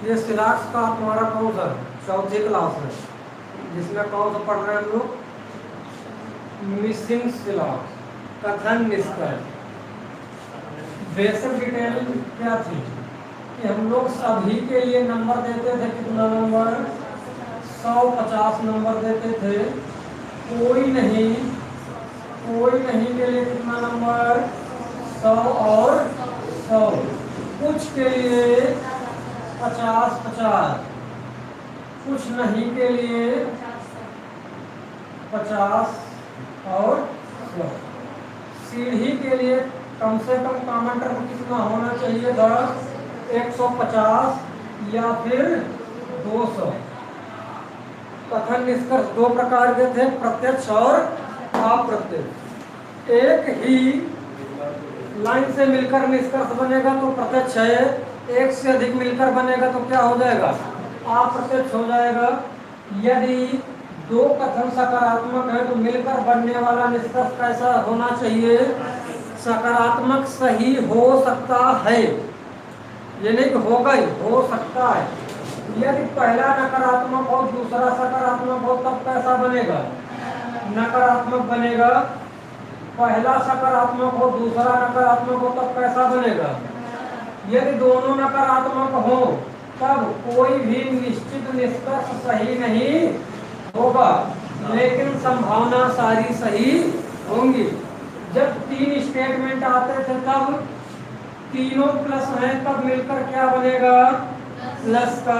ये सिलाक्स का तुम्हारा कौन सा चौथी क्लास में, जिसमें कौन सा पढ़ रहे हैं हम लोग? मिसिंग सिलाक्स, कथन निष्कर्ष। बेसिक डिटेल क्या थी कि हम लोग सभी के लिए नंबर देते थे, कितना नंबर? 150 नंबर देते थे। कोई नहीं के लिए कितना नंबर? 100 और 100। कुछ के लिए 50-50, कुछ नहीं के लिए 50 और 100। सीढ़ी के लिए कम से कम कॉमन टर्म कितना होना चाहिए? 10, 150 या फिर 200। कथन निष्कर्ष दो प्रकार के थे, प्रत्यक्ष और अप्रत्यक्ष। एक ही लाइन से मिलकर निष्कर्ष बनेगा तो प्रत्यक्ष है, एक से अधिक मिलकर बनेगा तो क्या हो जाएगा? अप्रत्यक्ष हो जाएगा। यदि दो कथन सकारात्मक है तो मिलकर बनने वाला निष्कर्ष कैसा होना चाहिए? सकारात्मक सही हो सकता है, ये नहीं कि होगा ही, हो सकता है। यदि पहला नकारात्मक हो दूसरा सकारात्मक हो तब कैसा बनेगा? नकारात्मक बनेगा। पहला सकारात्मक हो दूसरा नकारात्मक हो तब कैसा बनेगा? यदि दोनों नकारात्मक हो तब कोई भी निश्चित निष्कर्ष सही नहीं होगा, लेकिन संभावना सारी सही होंगी। जब 3 स्टेटमेंट आते थे तब तीनों प्लस हैं, तब मिलकर क्या बनेगा? प्लस का।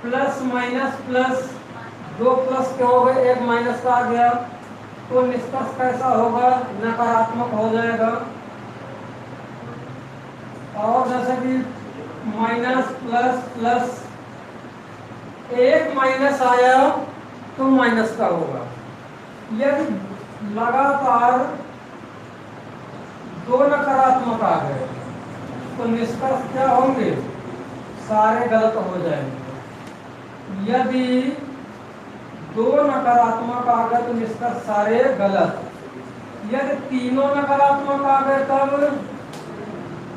प्लस माइनस प्लस, 2 प्लस के हो गए, 1 माइनस का आ गया, तो निष्कर्ष कैसा होगा? नकारात्मक हो जाएगा। और जैसे कि माइनस प्लस प्लस, 1 माइनस आया तो माइनस का होगा। यदि लगातार 2 नकारात्मक आ गए तो निष्कर्ष क्या होंगे? सारे गलत हो जाएंगे। यदि 2 नकारात्मक आ गए तो निष्कर्ष सारे गलत। यदि तीनों नकारात्मक आ गए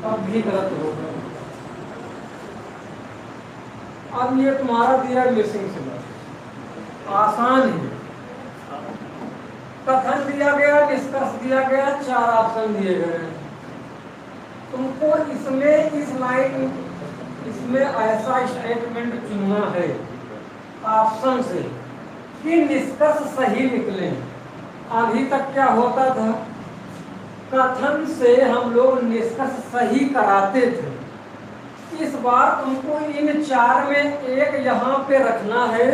तब भी गलत होगा। अब ये तुम्हारा दिया मिसिंग सिलेबस, आसान है। कथन दिया गया, निष्कर्ष दिया गया, 4 ऑप्शन दिए गए। तुमको इसमें ऐसा स्टेटमेंट चुनना है ऑप्शन से कि निष्कर्ष सही निकले। अभी तक क्या होता था? कथन से हम लोग निष्कर्ष सही कराते थे। इस बार तुमको इन 4 में एक यहाँ पे रखना है,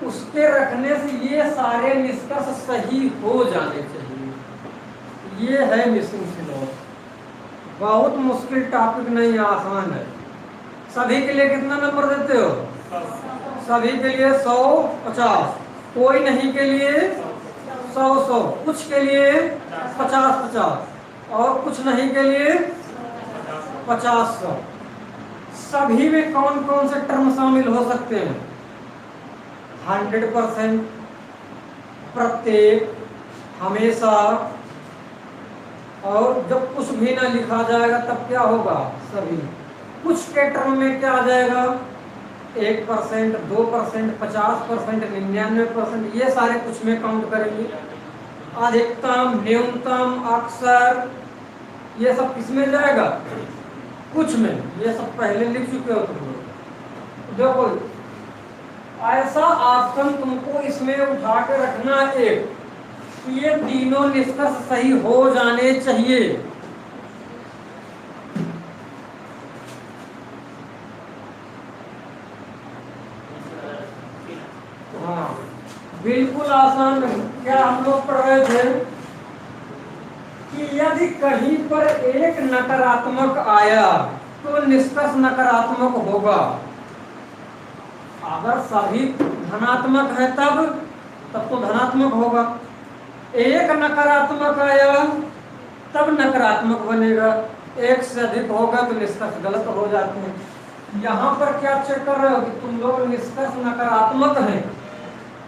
उसके रखने से ये सारे निष्कर्ष सही हो जाने चाहिए। ये है मिसिंग सिलेबस। बहुत मुश्किल टॉपिक नहीं, आसान है। सभी के लिए कितना नंबर देते हो? सभी के लिए 100, 50। कोई नहीं के लिए 100, 100। कुछ के लिए 50, 50 और कुछ नहीं के लिए 50, 100। सभी में कौन कौन से टर्म शामिल हो सकते हैं? 100%, प्रत्येक, हमेशा, और जब कुछ भी ना लिखा जाएगा तब क्या होगा? सभी। कुछ के टर्म में क्या आ जाएगा? 1%, 2%, 50%, 99%, ये सारे कुछ में काउंट करेंगे। अधिकतम, न्यूनतम, अक्सर, ये सब किस में जाएगा? कुछ में। ये सब पहले लिख चुके हो तुम लोग। देखो, ऐसा ऑप्शन तुमको इसमें उठा के रखना एक, ये तीनों निष्कर्ष सही हो जाने चाहिए। हाँ, बिल्कुल आसान। क्या हम लोग पढ़ रहे थे कि यदि कहीं पर एक नकारात्मक आया तो निष्कर्ष नकारात्मक होगा। अगर सभी धनात्मक है तब तो धनात्मक होगा। एक नकारात्मक आया तब नकारात्मक बनेगा, एक से अधिक होगा तो निष्कर्ष गलत हो जाते हैं। यहाँ पर क्या चेक कर रहे हो कि तुम लोग निष्कर्ष नकारात्मक हैं,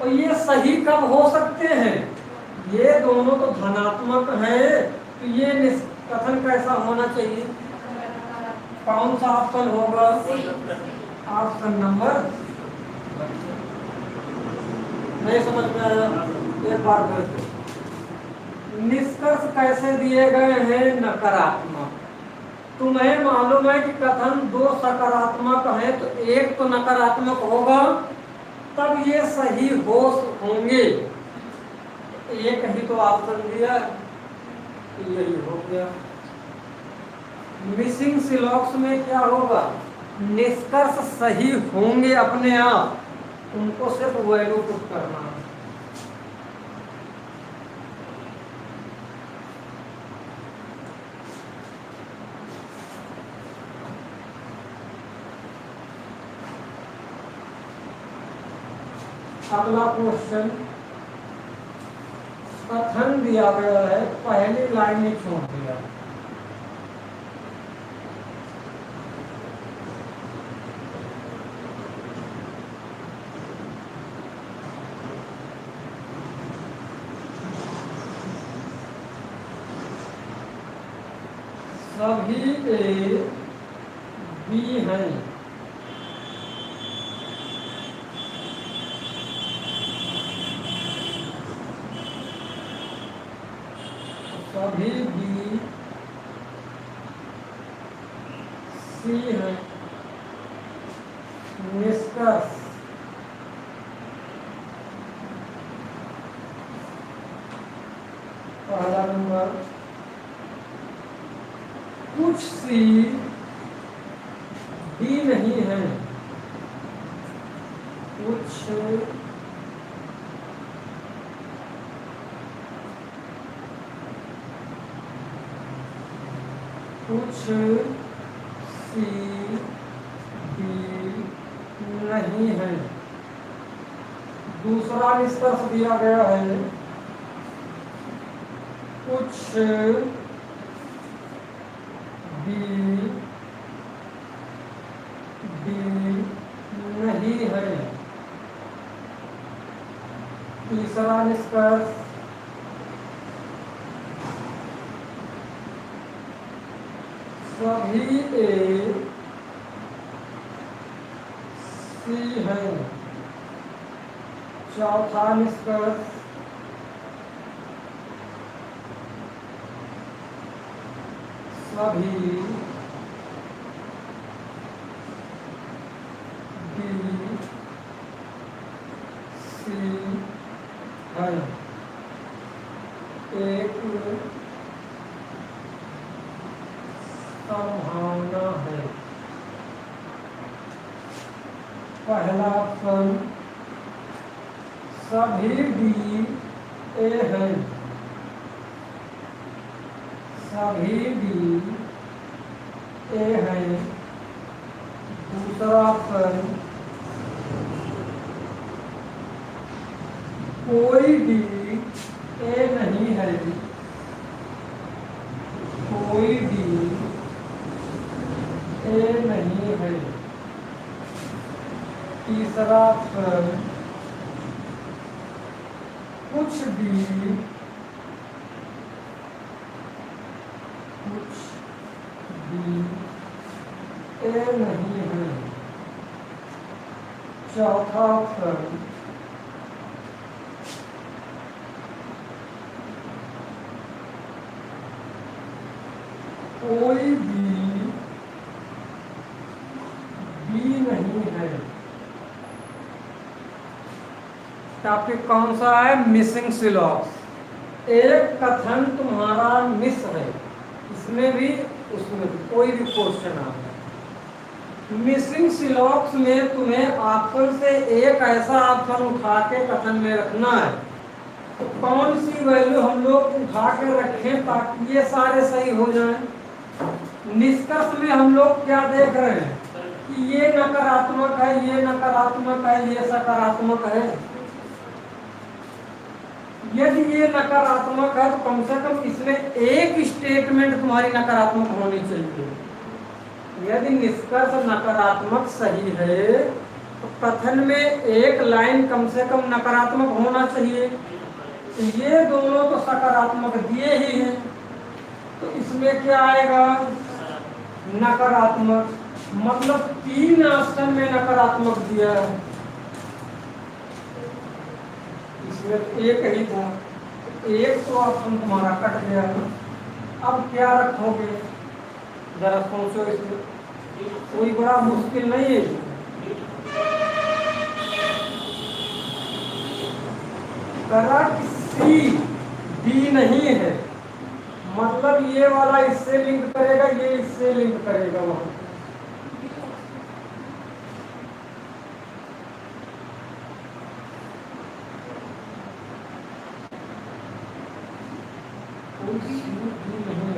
और ये सही कब हो सकते हैं? ये दोनों तो धनात्मक हैं, तो ये कथन कैसा होना चाहिए? कौन सा ऑप्शन होगा? ऑप्शन नंबर, नहीं समझ में आया? एक बार फिर निष्कर्ष कैसे दिए गए हैं? नकारात्मक। तुम्हें मालूम है कि कथन दो सकारात्मक है तो एक तो नकारात्मक होगा, तब ये सही होंगे। एक ही तो ऑप्शन दिया, यही हो गया। मिसिंग सिलॉक्स में क्या होगा? निष्कर्ष सही होंगे अपने आप, उनको सिर्फ वैल्यू पुट करना है। अगला क्वेश्चन, कथन दिया गया है, पहली लाइन में छोड़ दिया। सभी ए बी हैं, सभी बी सी हैं। निष्कर्ष, पहला नंबर, कुछ सी डी नहीं है, कुछ सी डी नहीं है। दूसरा निष्कर्ष दिया गया है, कुछ बी नहीं है। तीसरा निष्कर्ष, सभी ए सी है। चौथा निष्कर्ष, सभी बी सी है। एक संभावना है। पहला ऑप्शन, सभी डी ए है, सभी डी ए है। दूसरा ऑप्शन, कोई डी ए नहीं है, कोई डी ए नहीं है। तीसरा ऑप्शन, कुछ डी ए नहीं है। चौथा ऑप्शन, कोई बी नहीं है। टॉपिक कौन सा है? मिसिंग सिलॉक्स। एक कथन तुम्हारा मिस है, इसमें भी उसमें भी कोई भी क्वेश्चन आता है। मिसिंग सिलॉक्स में तुम्हें ऑप्शन से एक ऐसा ऑप्शन उठा के कथन में रखना है। तो कौन सी वैल्यू हम लोग उठा के रखें ताकि ये सारे सही हो जाएं? निष्कर्ष में हम लोग क्या देख रहे हैं कि ये नकारात्मक है, ये नकारात्मक है, ये सकारात्मक है। यदि ये नकारात्मक है तो कम से कम इसमें एक स्टेटमेंट तुम्हारी नकारात्मक होनी चाहिए। यदि निष्कर्ष नकारात्मक सही है तो कथन में एक लाइन कम से कम नकारात्मक होना चाहिए। तो ये दोनों तो सकारात्मक दिए ही हैं, तो इसमें क्या आएगा? नकारात्मक, मतलब 3 ऑप्शन में नकारात्मक दिया है, इसमें तो एक ही था, एक तो ऑप्शन तुम्हारा कट गया। अब क्या रखोगे, जरा सोचो, इसमें कोई बड़ा मुश्किल नहीं है। करा कि सी डी नहीं है, मतलब ये वाला इससे लिंक करेगा, ये इससे लिंक करेगा वहां। कोई सी डी नहीं है।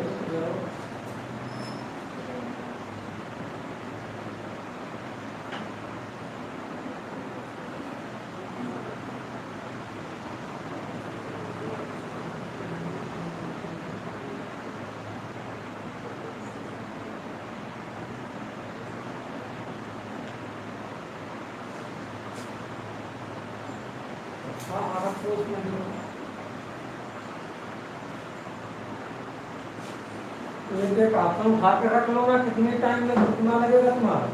एक ऑप्शन उठा के रख लो ना, कितने टाइम में कितना लगेगा तुम्हारा।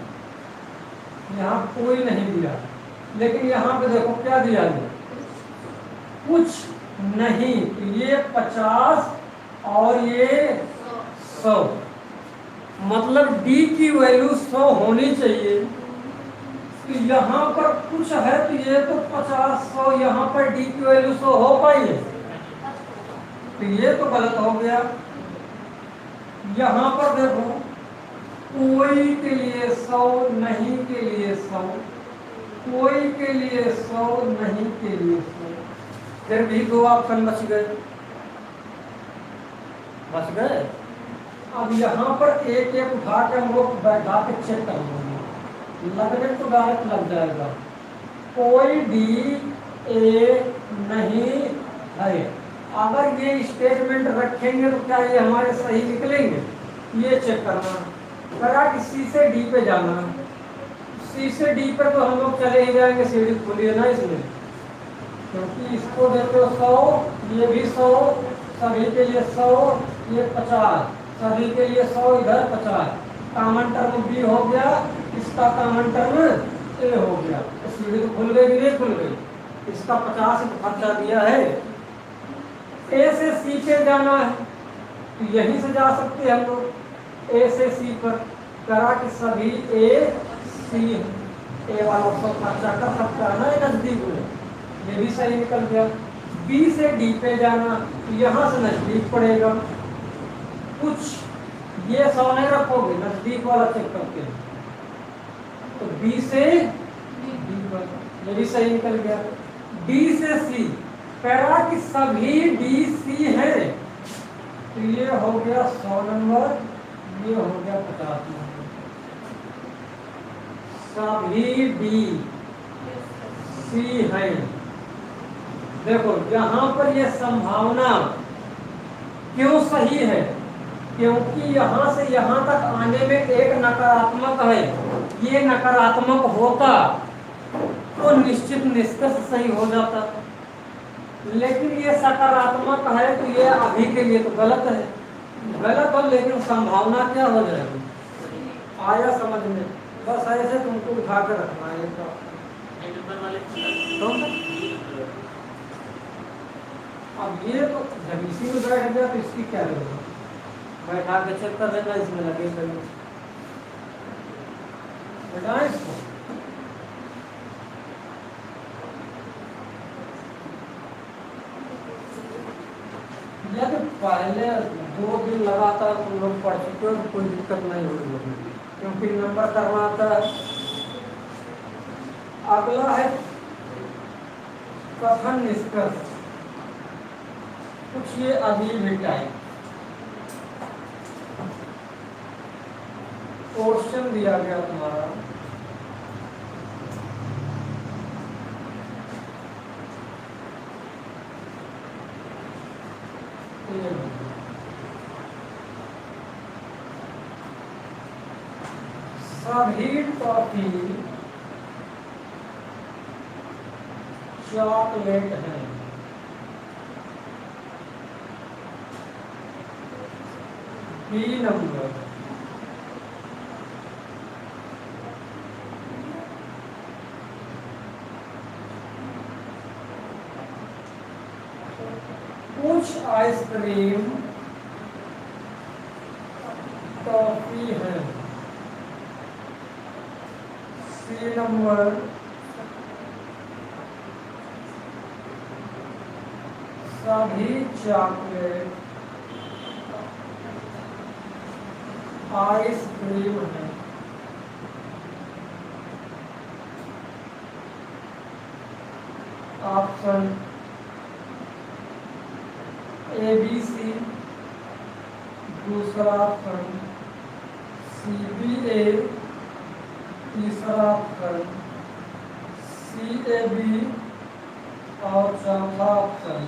यहाँ कोई नहीं दिया, लेकिन यहाँ पे देखो क्या दिया है, कुछ नहीं। ये 50 और ये 100, मतलब डी की वैल्यू 100 होनी चाहिए। तो यहाँ पर कुछ है, तो ये तो 50 100, यहाँ पर डी की वैल्यू 100 हो पाई है, तो ये तो गलत हो गया। यहाँ पर देखो, कोई के लिए 100, नहीं के लिए 100, कोई के लिए 100, नहीं के लिए 100, फिर भी 2 ऑप्शन बच गए, बच गए। अब यहाँ पर एक एक उठा के हम लोग बैठा के चेक कर लेंगे, लगने तो डायरेक्ट लग जाएगा। कोई डी ए नहीं है, अगर ये स्टेटमेंट रखेंगे तो क्या ये हमारे सही निकलेंगे, ये चेक करना। करा कि सी से डी पे जाना, सी से डी पे तो हम लोग चले ही जाएंगे, सीढ़ी खुली है ना इसमें, क्योंकि इसको देते हो 100, ये भी 100, सभी के लिए 100, ये 50, सभी के लिए 100, इधर 50, कॉमन टर्म बी हो गया, इसका कॉमन टर्म ए हो गया, तो सीढ़ी तो खुल गई कि नहीं खुल गई। इसका 50 खर्चा दिया है। ए से सी पे जाना है, तो यहीं से जा सकते हैं हम लोग, ए से सी पर। करा कि सभी ए सी, ए वाला सब खर्चा कर सकता है ना नजदीक में, ये भी सही निकल गया। बी से डी पे जाना, तो यहाँ से नजदीक पड़ेगा, कुछ ये 100 नहीं रखोगे, नजदीक वाला चेक करते हैं, तो बी से डी पर, ये भी सही निकल गया। डी से सी, करा कि सभी डी सी है, तो ये हो गया 100 नंबर, ये हो गया 50 नंबर। सभी डी सी है। देखो यहाँ पर ये संभावना क्यों सही है, क्योंकि यहाँ से यहाँ तक आने में एक नकारात्मक है, ये नकारात्मक होता तो निश्चित निष्कर्ष सही हो जाता, लेकिन ये सकारात्मक है, तो ये अभी के लिए तो गलत है, गलत हो, लेकिन संभावना क्या हो जाएगी, आया समझ में। बस ऐसे तुमको उठा के रखना है तो अब ये तो जब इसी में बैठ गया तो इसकी क्या जरूरत, बैठा के चेक कर लेना, इसमें लगे कभी बेटा इसको। यदि पहले 2 दिन लगातार तुम लोग पढ़ चुके हो तो कोई दिक्कत नहीं होगी, क्योंकि नंबर करना आता है। अगला है कथन निष्कर्ष, कुछ ये अजीब है टाइप क्वेश्चन दिया गया तुम्हारा, सभी टॉफी चॉकलेट है, बी नंबर कुछ आइसक्रीम टॉफी है। सी नंबर सभी चॉकलेट आइसक्रीम है। ऑप्शन ए बी सी, दूसरा ऑप्शन सी बी ए, तीसरा ऑप्शन सी ए बी और चौथा ऑप्शन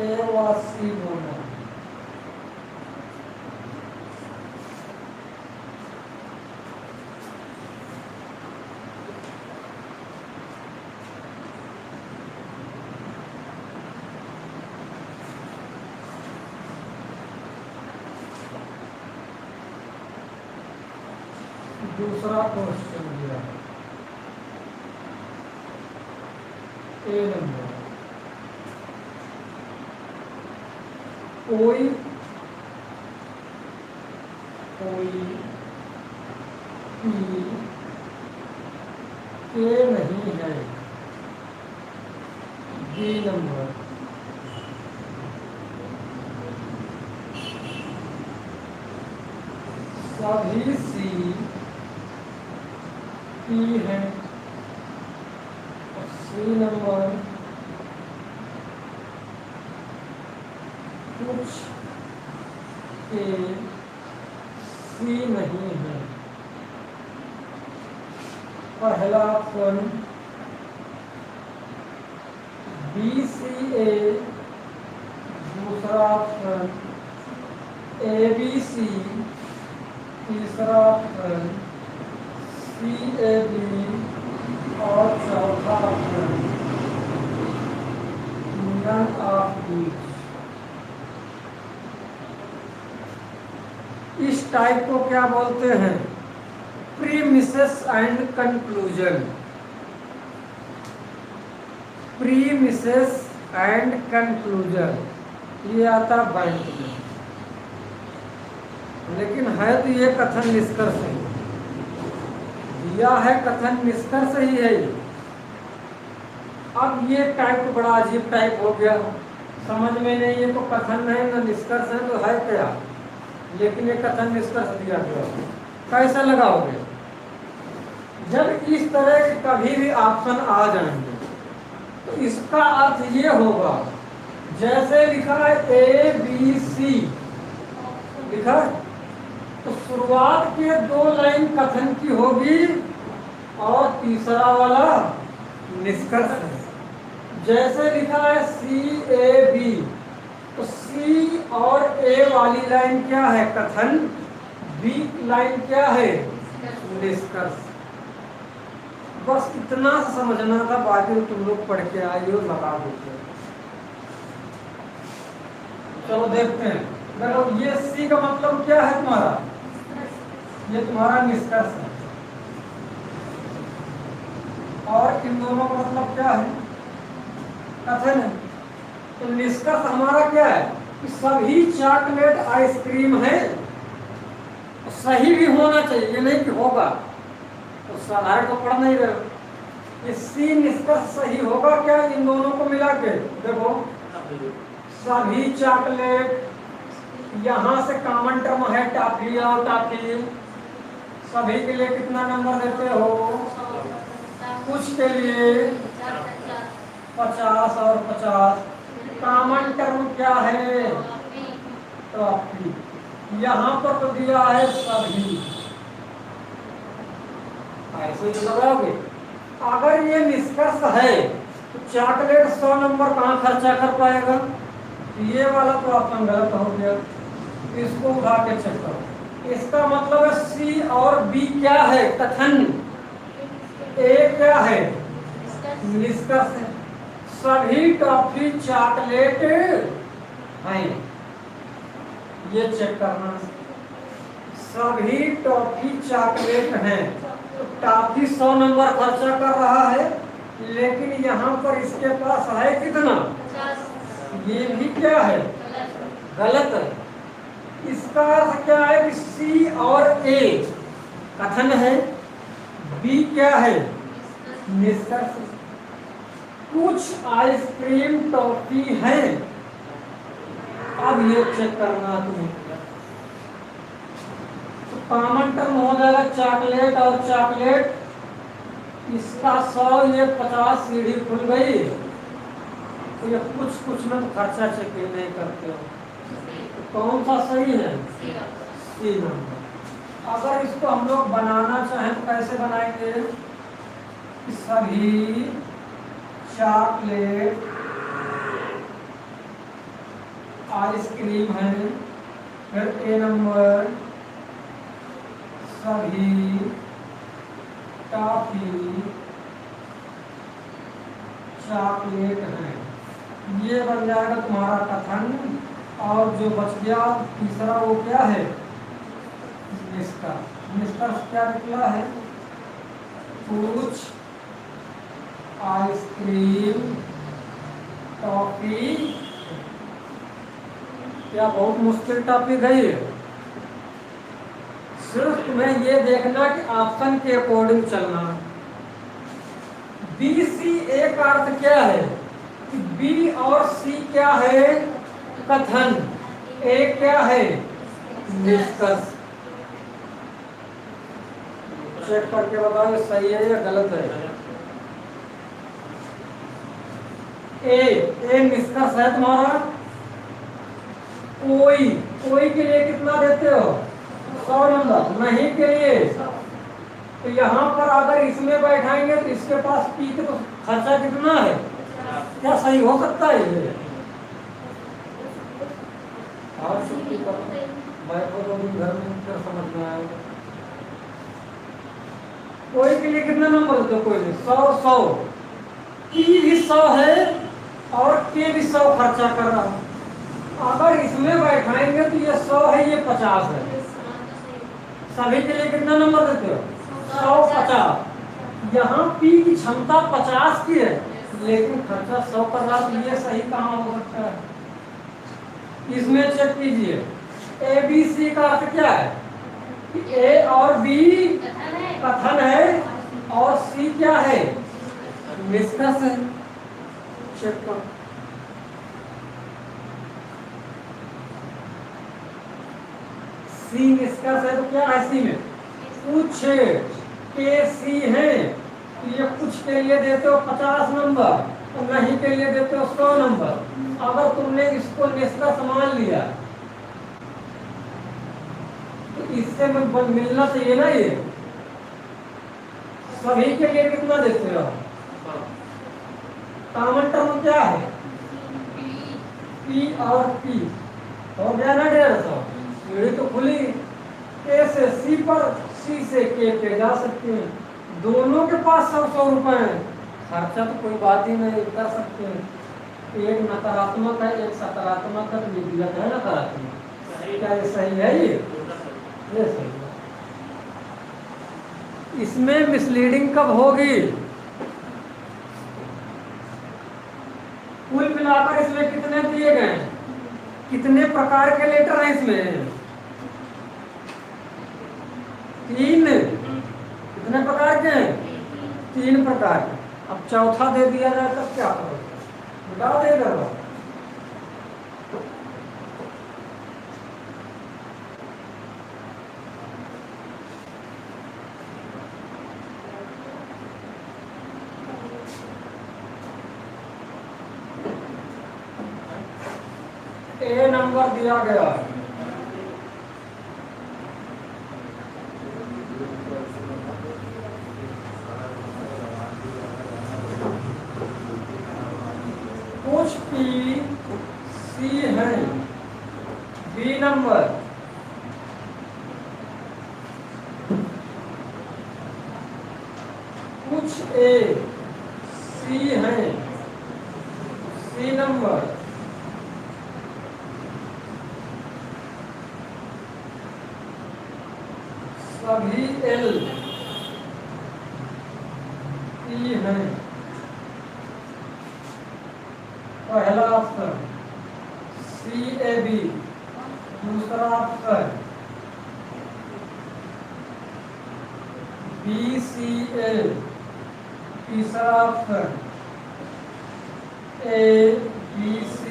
ए व सी दोनों। दूसरा क्वेश्चन दिया ए नंबर, कोई पी के नहीं है। बी नंबर, सभी सी पी है। सी नंबर, कुछ के सी नहीं है। पहला ऑप्शन बी सी ए, दूसरा ऑप्शन ए बी सी, तीसरा ऑप्शन सी ए बी और चौथा ऑप्शन नन ऑफ दीज। इस टाइप को क्या बोलते हैं? Premises and conclusion. Premises and conclusion ये आता बैंक में, लेकिन है तो ये कथन निष्कर्ष है, दिया है कथन निष्कर्ष ही है। अब ये टाइप बड़ा अजीब टाइप हो गया, समझ में नहीं, ये तो कथन है ना निष्कर्ष है, तो है क्या? लेकिन ये कथन निष्कर्ष दिया गया, कैसे लगाओगे? जब इस तरह के कभी भी ऑप्शन आ जाएंगे तो इसका अर्थ ये होगा, जैसे लिखा है ए बी सी लिखा है, तो शुरुआत के 2 लाइन कथन की होगी और तीसरा वाला निष्कर्ष है। जैसे लिखा है सी ए बी, तो सी और ए वाली लाइन क्या है? कथन। बी लाइन क्या है? निष्कर्ष। बस इतना समझना था, बाकी तुम लोग पढ़ के आए हो, लगा देते। चलो देखते हैं। देखो ये सी का मतलब क्या है तुम्हारा? ये तुम्हारा निष्कर्ष है। और इन दोनों का मतलब क्या है? कथन है। तो निष्कर्ष हमारा क्या है कि सभी चॉकलेट आइसक्रीम है। सही भी होना चाहिए, ये नहीं कि होगा, तो साधारण तो पढ़ नहीं रहे। सी निष्कर्ष सही होगा क्या इन दोनों को मिला के? देखो सभी चॉकलेट, यहाँ से कॉमन टर्म है टॉफी और टॉफी, सभी के लिए कितना नंबर देते हो? कुछ के लिए 50 और 50। कॉमन टर्म क्या है? टॉफी। यहाँ पर तो दिया है सभी, ऐसे ही लगाओगे। अगर ये निष्कर्ष है तो चॉकलेट 100 नंबर कहाँ खर्चा कर पाएगा? ये वाला तो ऑप्शन गलत हो गया, इसको उठा के चेक करो। इसका मतलब है सी और बी क्या है? कथन। ए क्या है? निष्कर्ष है। सभी टॉफी चॉकलेट हैं, ये चेक करना। सभी टॉफी चॉकलेट हैं, टॉफी 100 नंबर खर्चा कर रहा है, लेकिन यहाँ पर इसके पास है कितना? ये भी क्या है? गलत है। इसका अर्थ क्या है कि सी और ए कथन है, बी क्या है? निष्कर्ष। कुछ आइसक्रीम टॉफी है। अब ये चेक करना तुम्हें। तो कॉमन टर्म हो जाएगा चॉकलेट और चॉकलेट। इसका 100, ये 50, सीढ़ी खुल गई। तो ये कुछ में तो खर्चा चेक नहीं करते हो। तो कौन सा सही है? C number. अगर इसको हम लोग बनाना चाहें तो कैसे बनाएंगे? सभी चॉकलेट आइसक्रीम है, फिर ए नंबर सभी टॉफी चॉकलेट है। ये बन जाएगा तुम्हारा कथन। और जो बच गया तीसरा वो क्या है? निष्कर्ष। निष्कर्ष क्या निकला है? कुछ आइसक्रीम टॉफी। क्या बहुत मुश्किल टॉपिक है ये? सिर्फ तुम्हें ये देखना कि ऑप्शन के अकॉर्डिंग चलना। बी सी ए का अर्थ क्या है? कि बी और सी क्या है? कथन। ए क्या है? निष्कर्ष। चेक करके बताओ ये सही है या गलत है। ए निष्कर्ष है तुम्हारा। कोई के लिए कितना देते हो? 100 नंबर। नहीं के लिए तो यहाँ पर अगर इसमें बैठाएंगे तो इसके पास पी के तो खर्चा कितना है? क्या सही हो सकता है ये? और छुट्टी करो, बैठो तो भी घर में फिर समझ में आएगा। कोई के लिए कितना नंबर देते हो? कोई नहीं। 100 पी भी 100 है और के भी 100 खर्चा कर रहा है। अगर इसमें बैठाएंगे तो ये 100 है, ये 50 है। सभी के लिए कितना नंबर देते हो? 100 50। यहाँ पी की क्षमता 50 की है, लेकिन खर्चा 100 कर रहा, तो ये सही कहाँ हो सकता है? इसमें चेक कीजिए। ए बी सी का अर्थ क्या है? कि ए और बी कथन है और सी क्या है? निष्कर्ष है। चेक करो। सी निष्कर्ष है तो क्या है सी में? कुछ के सी है तो ये कुछ के लिए देते हो 50 नंबर और नहीं के लिए देते हो 100 नंबर। अगर तुमने इसको निष्कर्ष मान लिया तो इससे मिलना चाहिए ना ये। सभी के लिए कितना देते हो? कॉमन टर्म क्या है? पी और पी हो गया ना 150। सीढ़ी तो खुली। ए से सी पर, सी से के पे जा सकते हैं। दोनों के पास 100 रुपए है। खर्चा तो कोई बात ही नहीं, कर सकते हैं। एक नकारात्मक है, एक सकारात्मक है, तो दिया है नकारात्मक। क्या ये सही है? ये सही है। इसमें मिसलीडिंग कब होगी? कुल मिलाकर इसमें कितने दिए गए? कितने प्रकार के लेटर हैं इसमें? 3। कितने प्रकार के हैं? 3 प्रकार के। अब चौथा दे दिया जाए तब क्या करोगे? बता देगा वो। ए नंबर दिया गया है। कुछ पी सी है। बी नंबर कुछ ए सी है। सी नंबर सभी एल ई है पहला ऑप्शन, CAB दूसरा ऑप्शन, BCA तीसरा ऑप्शन, ABC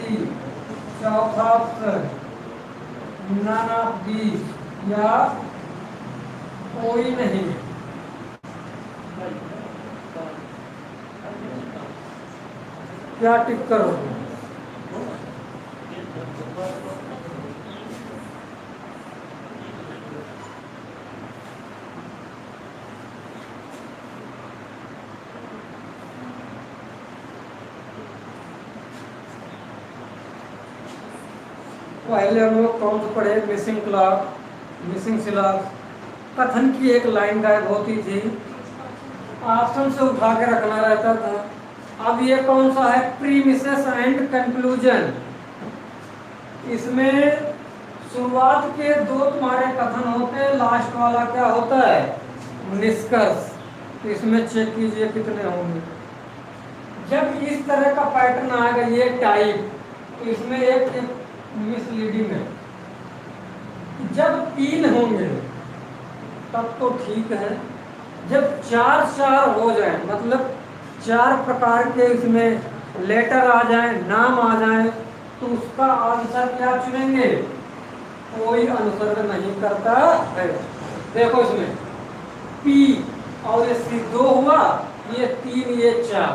चौथा ऑप्शन, नन ऑफ दीज या कोई नहीं। क्या टिक करोगे? पहले हम लोग कौन सा पढ़े? मिसिंग क्लॉक, मिसिंग सिलॉक, कथन की एक लाइन गायब होती थी, ऑप्शन से उठा के रखना रहता था। अब ये कौन सा है? Premises and conclusion. इसमें शुरुआत के दो तुम्हारे कथन होते हैं, लास्ट वाला क्या होता है? निष्कर्ष। तो इसमें चेक कीजिए कितने होंगे। जब इस तरह का पैटर्न आएगा, ये टाइप, तो इसमें एक मिसलीडिंग है। जब 3 होंगे तब तो ठीक है, जब 4 हो जाए, मतलब 4 प्रकार के इसमें लेटर आ जाए, नाम आ जाए, तो उसका आंसर क्या चुनेंगे? कोई अनुसरण नहीं करता है। देखो इसमें P और ये C 2 हुआ, ये 3, ये 4,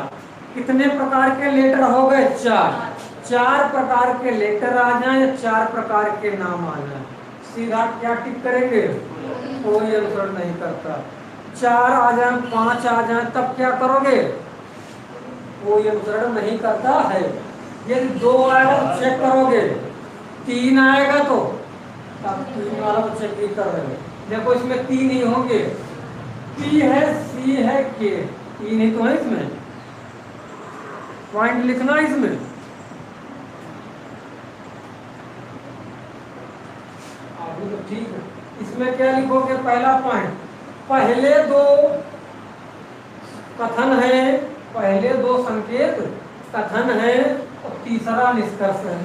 कितने प्रकार के लेटर हो गए? 4 प्रकार के लेटर आ जाए या 4 प्रकार के नाम आ जाए, सीधा क्या टिक करेंगे? कोई अनुसरण नहीं करता। 4 आ जाए, 5 आ जाए, तब क्या करोगे? कोई अनुसरण नहीं करता है। यदि 2 आएगा तो चेक करोगे, 3 आएगा तो तब 3 वाला तो चेक नहीं कर रहे। देखो इसमें 3 ही होंगे, P है, C है, K, 3 ही तो है इसमें। पॉइंट लिखना इसमें। आगे तो ठीक है। इसमें क्या लिखोगे? पहला पॉइंट, पहले 2 कथन है, पहले 2 संकेत कथन है और तीसरा निष्कर्ष है।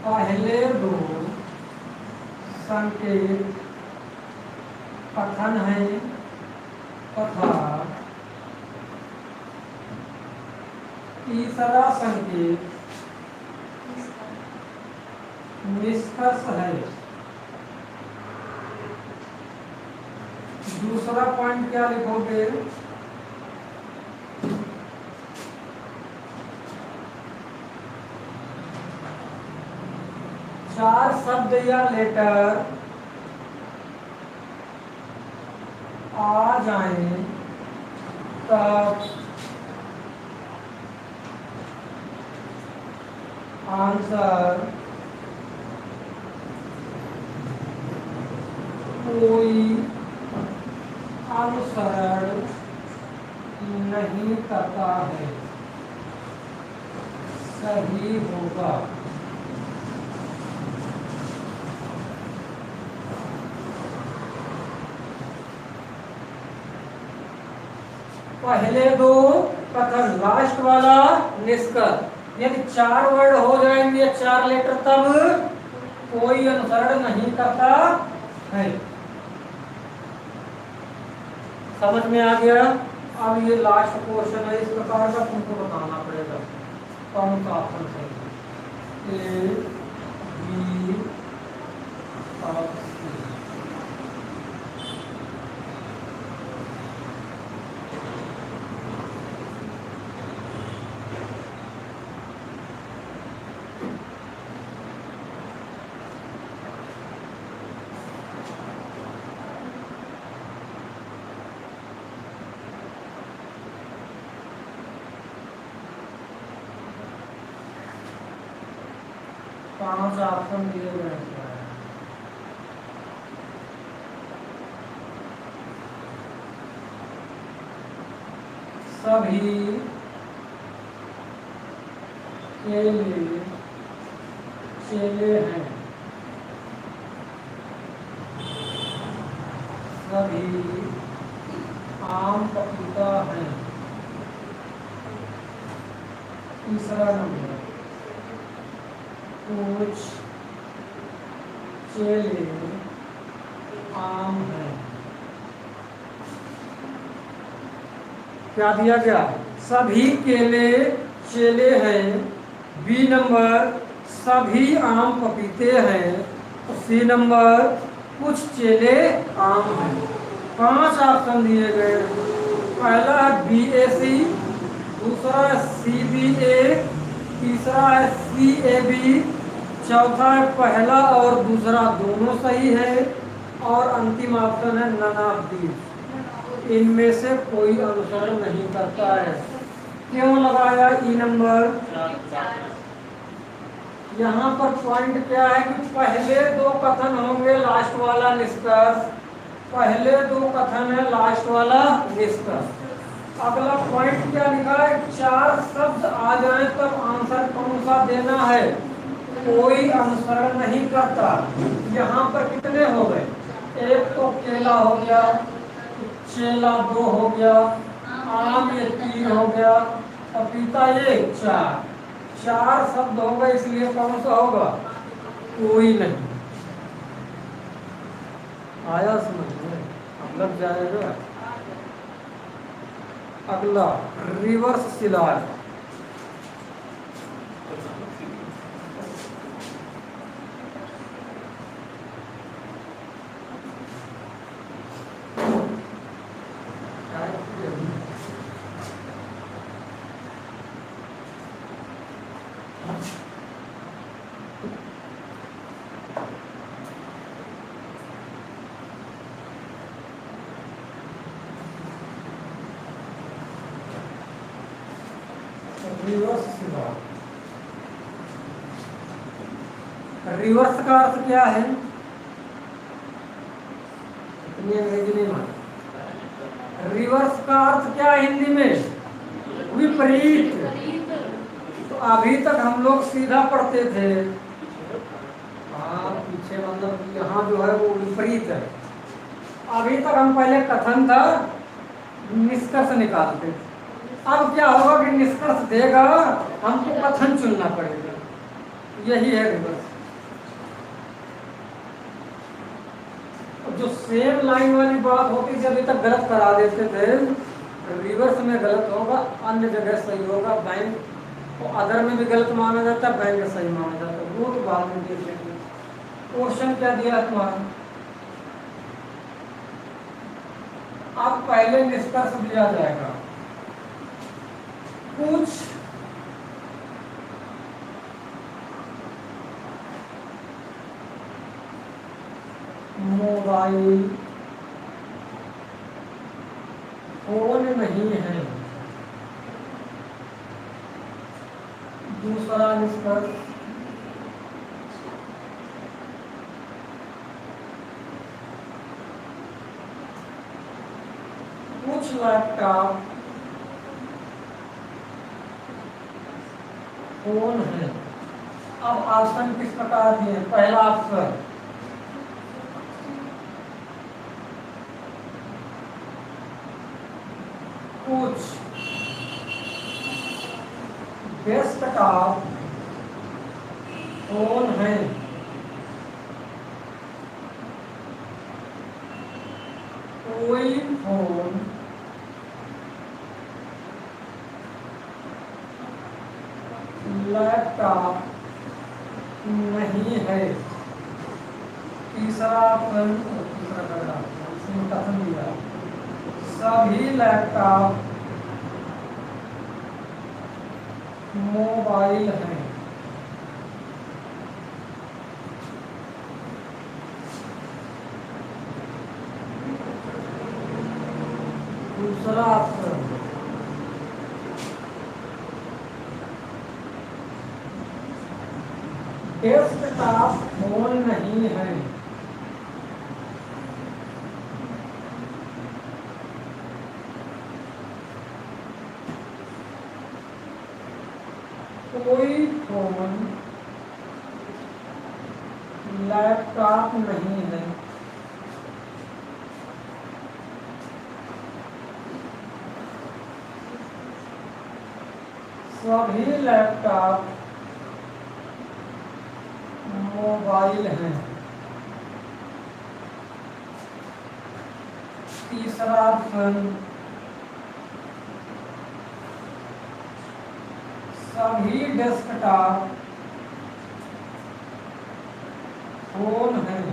पहले 2 संकेत कथन है तथा तीसरा संकेत निष्कर्ष है। दूसरा पॉइंट क्या लिखोगे? चार शब्द या लेटर आ जाएं तब आंसर कोई अनुसरण नहीं करता है, सही होगा। पहले 2 कथन, लास्ट वाला निष्कर्ष। यदि 4 वर्ड हो जाएंगे, 4 लेटर, तब कोई अनुसरण नहीं करता है। समझ में आ गया? अब ये लास्ट क्वेश्चन है, इस प्रकार का तुमको बताना पड़ेगा कौन सा ऑप्शन सही है। A, B और C। 5 ऑप्शन दिए गए हैं। सभी केले चेले हैं। सभी आम पपीता हैं। तीसरा नंबर, कुछ केले आम हैं। क्या दिया गया? सभी केले केले हैं। बी नंबर, सभी आम पपीते हैं। सी नंबर, कुछ केले आम हैं। 5 ऑप्शन दिए गए। पहला है BAC, दूसरा है CBA, तीसरा है CAB, चौथा है पहला और दूसरा दोनों सही है, और अंतिम ऑप्शन है नन ऑफ दीज, इनमें से कोई अनुसरण नहीं करता है। क्यों लगाया ई नंबर? यहाँ पर पॉइंट क्या है कि पहले 2 कथन होंगे, लास्ट वाला निष्कर्ष। पहले 2 कथन है, लास्ट वाला निष्कर्ष। अगला पॉइंट क्या लिखा है? 4 शब्द आ जाए तब आंसर कौन सा देना है। कोई अनुसरण नहीं करता। यहाँ पर कितने हो गए? एक तो केला हो गया, चेला 2 हो गया, आम ये 3 हो गया, पपीता ये 4 शब्द हो गए, इसलिए कौन सा होगा? कोई नहीं। आया समझ में? अब लग जाएगा। अगला reverse Silar. Reverse Silar. Reverse का अर्थ क्या है? इतनी अंग्रेजी नहीं मालूम। रिवर्स का अर्थ क्या है हिंदी में? विपरीत। तो अभी तक हम लोग सीधा पढ़ते थे, हाँ पीछे मतलब यहाँ जो है वो विपरीत है। अभी तक हम पहले कथन था, निष्कर्ष निकालते थे। अब क्या होगा कि निष्कर्ष देगा, हमको कथन चुनना पड़ेगा। यही है रिवर्स। जो सेम लाइन वाली बात होती थी अभी तक गलत करा देते थे, रिवर्स में गलत होगा, अन्य जगह सही होगा। बैंक तो अदर में भी गलत माना जाता है, बैंक में सही माना जाता है। वो तो बाद में देख लेंगे। क्वेश्चन क्या दिया तुम्हारा? अब पहले निष्कर्ष दिया जाएगा। कुछ मोबाइल फोन नहीं है। दूसरा निष्कर्ष, कुछ लैपटॉप फोन है। अब ऑप्शन किस प्रकार दिए? पहला ऑप्शन, कुछ डेस्कटॉप फोन है। कोई फोन लैपटॉप नहीं है। तीसरा ऑप्शन, कथन दिया, सभी लैपटॉप मोबाइल हैं। दूसरा ऑप्शन, डेस्कटॉप फोन नहीं है। कोई फोन लैपटॉप नहीं है। सभी लैपटॉप मोबाइल हैं। तीसरा ऑप्शन, सभी डेस्कटॉप फोन हैं।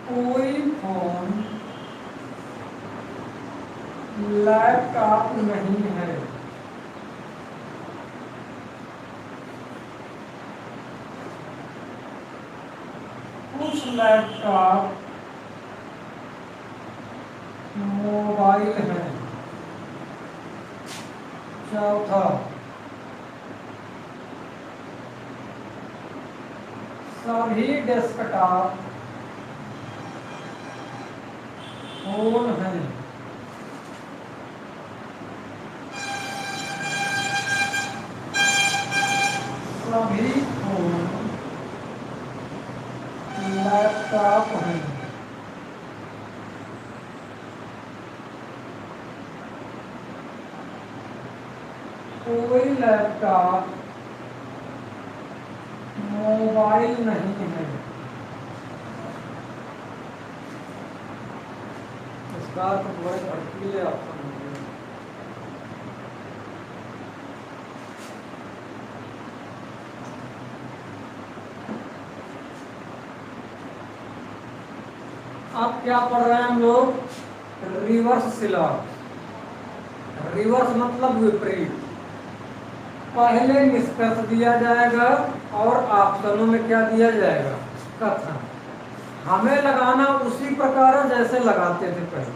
कोई फोन लैपटॉप नहीं है। कुछ लैपटॉप मोबाइल हैं। चौथा, सभी डेस्कटॉप फोन हैं। सभी फोन लैपटॉप हैं। कोई लैपटॉप मोबाइल नहीं है। इसका तो बड़े भड़कीले ऑप्शन होंगे। अब क्या पढ़ रहे हैं हम लोग? रिवर्स सिलॉग। रिवर्स मतलब विपरीत। पहले निष्कर्ष दिया जाएगा और ऑप्शनों में क्या दिया जाएगा? कथन। हमें लगाना उसी प्रकार है जैसे लगाते थे पहले,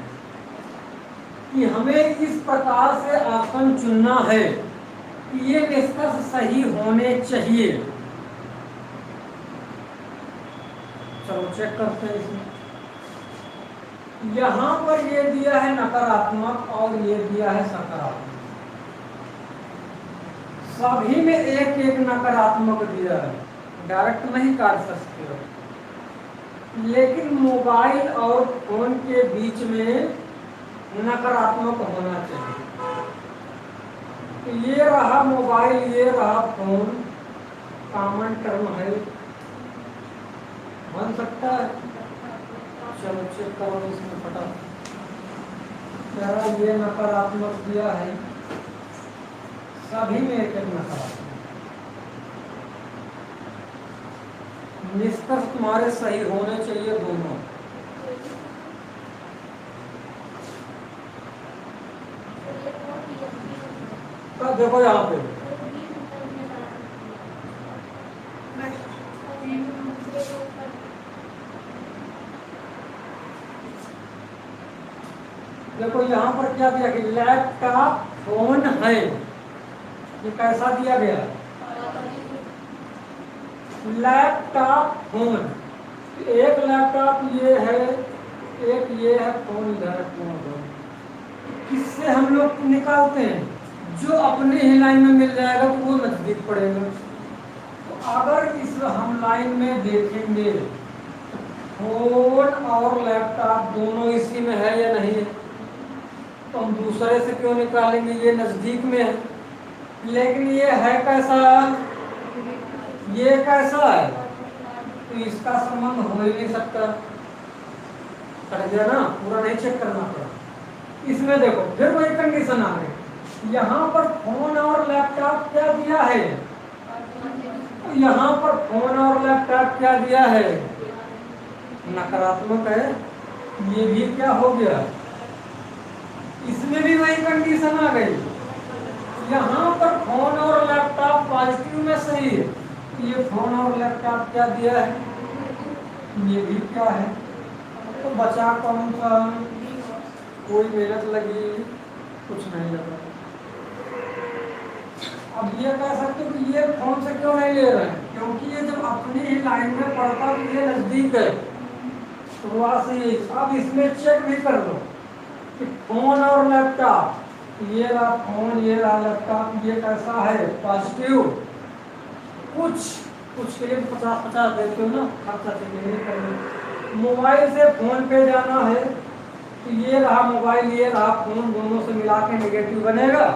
कि हमें इस प्रकार से ऑप्शन चुनना है कि ये निष्कर्ष सही होने चाहिए। चलो चेक करते हैं इसमें। यहां पर ये दिया है नकारात्मक और ये दिया है सकारात्मक। सभी में एक एक नकारात्मक दिया है, डायरेक्ट नहीं काट सकते हो, लेकिन मोबाइल और फोन के बीच में नकारात्मक होना चाहिए। तो ये रहा मोबाइल, ये रहा फोन, कॉमन टर्म है, बन सकता है। चलो चेक करो इसमें फटा। ये नकारात्मक दिया है, सभी में एक एक नकारात्मक। निष्कर्ष तुम्हारे सही होने चाहिए दोनों। तो देखो यहाँ पे देखो यहाँ पर क्या दिया कि लैपटॉप फोन है। ये कैसा दिया गया? Laptop phone. एक लैपटॉप ये है, एक ये है, फोन इधर है, फोन। किससे हम लोग निकालते हैं? जो अपने ही लाइन में मिल जाएगा तो वो नजदीक पड़ेगा। तो अगर इस हम लाइन में देखेंगे फोन और लैपटॉप दोनों इसी में है या नहीं है, तो हम दूसरे से क्यों निकालेंगे? ये नजदीक में है। लेकिन ये है कैसा? ये कैसा है? तो इसका संबंध हो ही नहीं सकता। कट गया ना, पूरा नहीं चेक करना पड़ा। इसमें देखो फिर वही कंडीशन आ गई। यहाँ पर फोन और लैपटॉप क्या दिया है? यहाँ पर फोन और लैपटॉप क्या दिया है? नकारात्मक है। ये भी क्या हो गया? इसमें भी वही कंडीशन आ गई। यहाँ पर फोन और लैपटॉप पॉजिटिव में सही है, ये फोन और लैपटॉप क्या दिया है? ये भी क्या है? तो बचा कौन सा? कोई मेहनत लगी कुछ नहीं लगा। अब ये कह सकते हो कि ये फोन से क्यों नहीं ले रहे हैं? क्योंकि ये जब अपनी ही लाइन में पड़ता तो ये नजदीक है, तो वहां से। अब इसमें चेक भी कर लो कि फोन और लैपटॉप, ये रहा फोन, ये रहा लैपटॉप, ये कैसा है? पॉजिटिव। कुछ के लिए 50-50 देते हो ना, खर्चा नहीं करना। मोबाइल से फोन पे जाना है तो ये रहा मोबाइल, ये रहा फोन, दोनों से मिला के नेगेटिव बनेगा।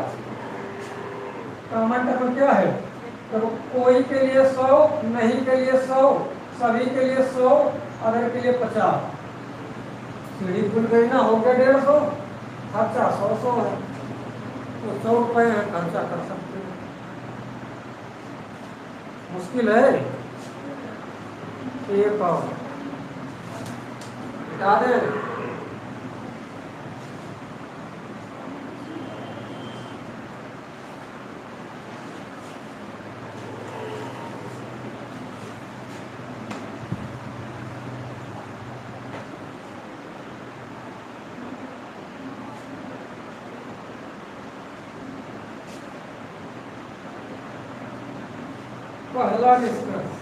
कॉमन टर्म क्या है? तो कोई के लिए 100, नहीं के लिए 100, सभी के लिए 100, अदर के लिए 50। सीढ़ी खुल गई ना, हो गया 150, खर्चा 100 है, तो 100 रुपये है, खर्चा कर सकते हैं। मुश्किल है? एक और बता दें। पहला निष्कर्ष,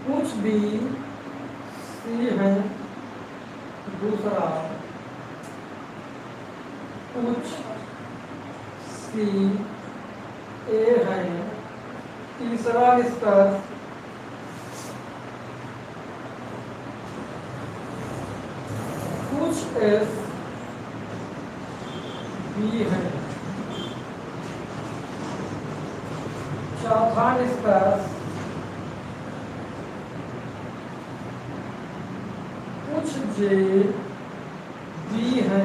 कुछ भी सी है, दूसरा कुछ सी ए है, तीसरा निष्कर्ष कुछ एस बी है, चौथा निष्कर्ष कुछ जे बी है।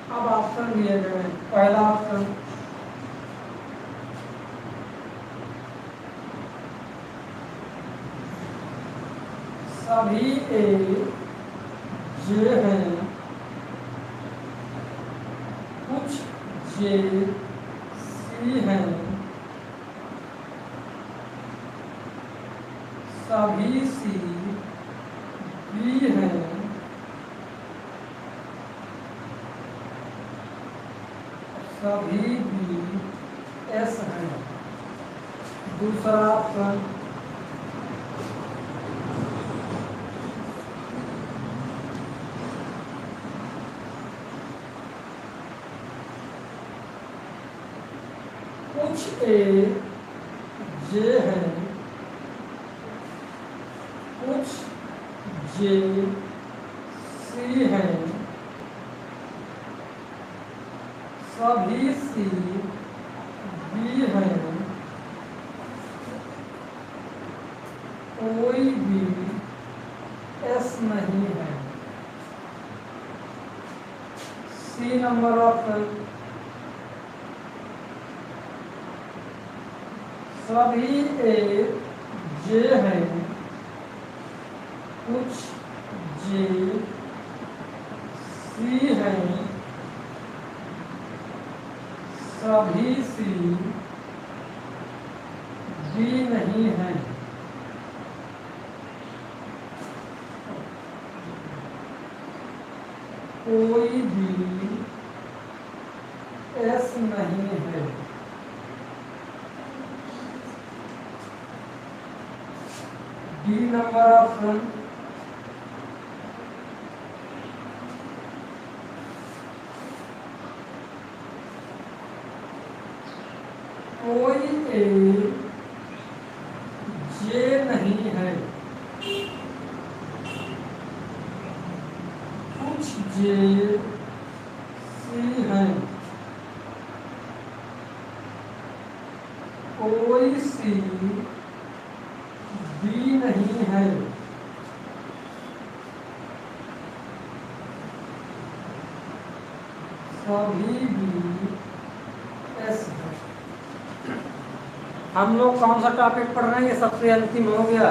अब ऑप्शन दिए गए, पहला ऑप्शन सभी ए जे हैं, कुछ जे सी हैं, सभी सी बी हैं, सभी बी एस हैं। दूसरा ऑप्शन कुछ ए जे हैं, कुछ जे सी हैं, सभी सी बी हैं, कोई भी एस नहीं है। सी नंबर ऑप्शन सभी ए जे हैं, कुछ जे सी हैं, सभी सी बी नहीं है। कोई भी एस नहीं है। डी नंबर ऑप्शन कोई ए जे नहीं है, कुछ जे सी हैं, कोई सी बी नहीं है। सभी बी एस है। हम लोग कौन सा टॉपिक पढ़ रहे हैं? ये सबसे अंतिम हो गया,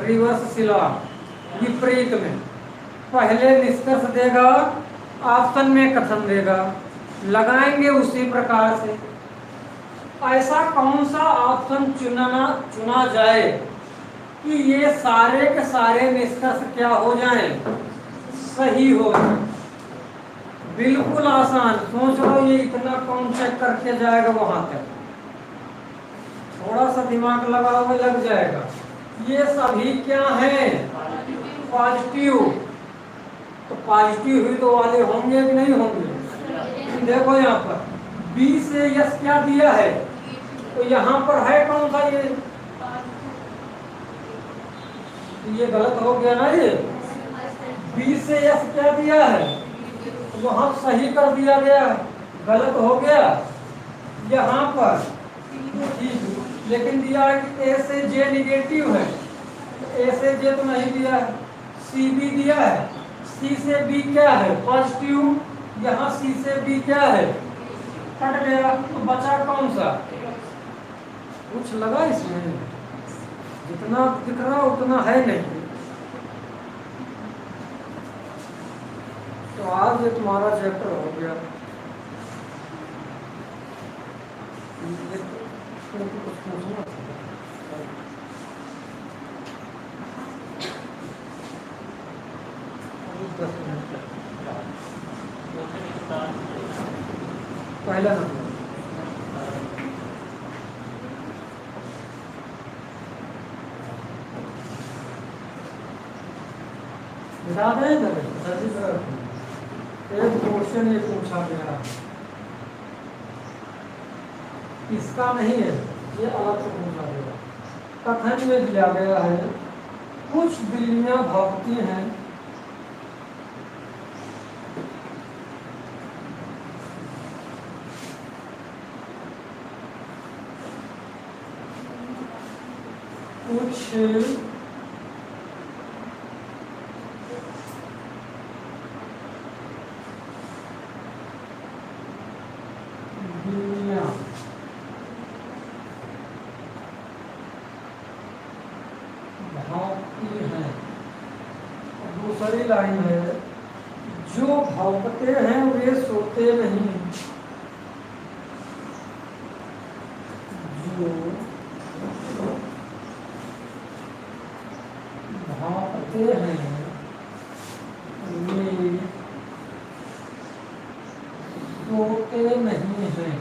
रिवर्स सिला, विपरीत में। पहले निष्कर्ष देगा, ऑप्शन में कथन देगा, लगाएंगे उसी प्रकार से। ऐसा कौन सा ऑप्शन चुना जाए कि ये सारे के सारे निष्कर्ष क्या हो जाएं? सही हो जाए। बिल्कुल आसान। सोच लो ये इतना कौन चेक करके जाएगा वहां तक, थोड़ा सा दिमाग लगाओ में लग जाएगा। ये सभी क्या हैं? पॉजिटिव। तो पॉजिटिव हुई तो वाले होंगे कि नहीं होंगे? देखो यहाँ पर बी से यस क्या दिया है, तो यहाँ पर है कौन सा? ये तो ये गलत हो गया ना। ये बी से एस क्या दिया है, वहां सही कर दिया गया, गलत हो गया यहाँ पर ठीक, लेकिन दिया है कि ए से जे निगेटिव है, ए से जे तो नहीं दिया है। सी बी दिया है, सी से बी क्या है, पॉजिटिव, यहाँ सी से बी क्या है, कट गया, तो बचा कौन सा, कुछ लगा इसमें, जितना दिख रहा उतना है नहीं। तो आज ये तुम्हारा चैप्टर हो गया। कुछ पूछना था। पहला नंबर बता दें ना, एक क्वेश्चन ये पूछा गया, इसका नहीं है, ये अलग से पूछा गया। कथन में दिया गया है कुछ बिल्लियां भागती हैं, कुछ बिल्लियां भागती हैं। दूसरी लाइन है जो भागते हैं वे सोते नहीं, जो भागते हैं वे सोते नहीं हैं।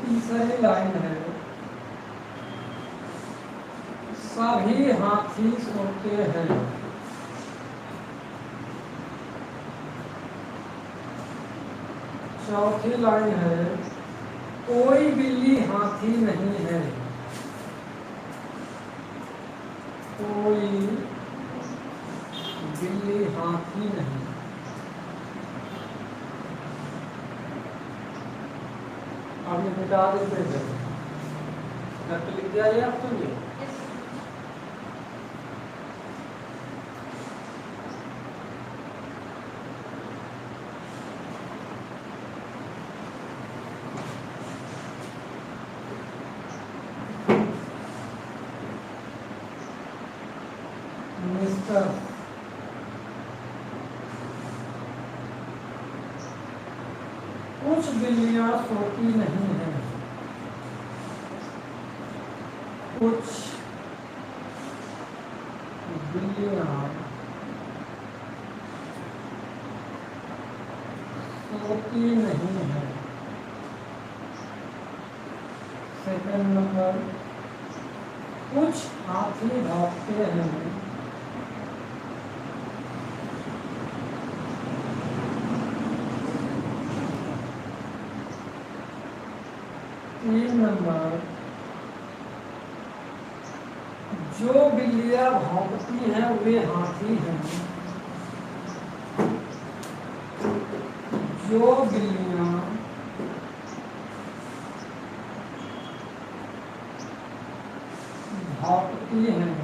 तीसरी लाइन है सभी हाथी सोते हैं। चौथी लाइन है कोई बिल्ली हाथी नहीं है, कोई बिल्ली हाथी नहीं। अब ये मिटा देते हैं, लिख दिया जाए आप तो ये कुछ बिल्लियां सोती नहीं हैं, कुछ बिल्लियां सोती नहीं हैं। सेकंड नंबर कुछ हाथी भागते हैं, तीन नंबर जो बिल्लियां भौंकती हैं वे हाथी हैं, जो बिल्लियां भौंकती हैं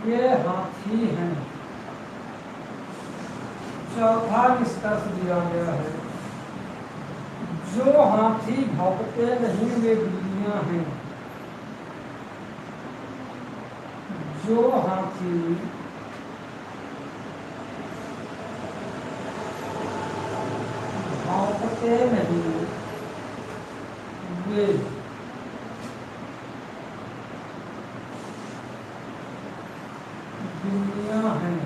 ये हाथी हैं। चौथा निष्कर्ष दिया गया है जो हाथी भौंकते नहीं वे बिल्लियां हैं, जो हाथी भौंकते नहीं वे बिल्लियां हैं।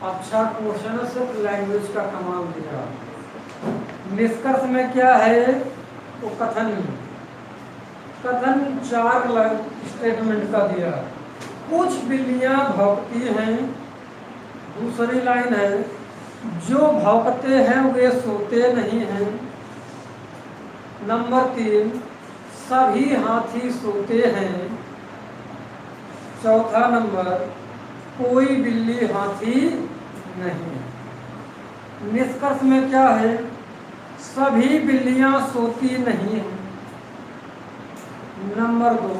अच्छा क्वेश्चन है, सिर्फ लैंग्वेज का कमाल दिया। निष्कर्ष में क्या है वो कथन, कथन 4 स्टेटमेंट का दिया। कुछ बिल्लियां भौंकती हैं, दूसरी लाइन है जो भौंकते हैं वे सोते नहीं हैं, नंबर 3, सभी हाथी सोते हैं। चौथा नंबर, कोई बिल्ली हाथी नहीं। निष्कर्ष में क्या है? सभी बिल्लियां सोती नहीं हैं। नंबर 2,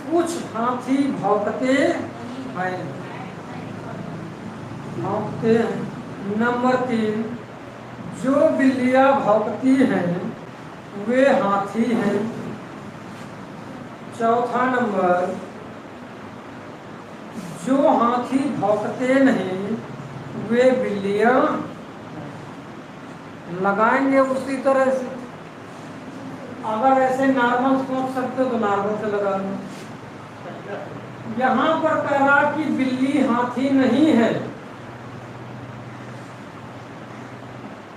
कुछ हाथी भौंकते हैं। भौंकते हैं। नंबर 3, जो बिल्लियां भौंकती हैं वे हाथी हैं। चौथा नंबर, जो हाथी भौंकते नहीं वे बिल्लियां। लगाएंगे उसी तरह से। अगर ऐसे नॉर्मल सोच सकते हो तो नॉर्मल से लगा लो। यहां पर कह रहा कि बिल्ली हाथी नहीं है,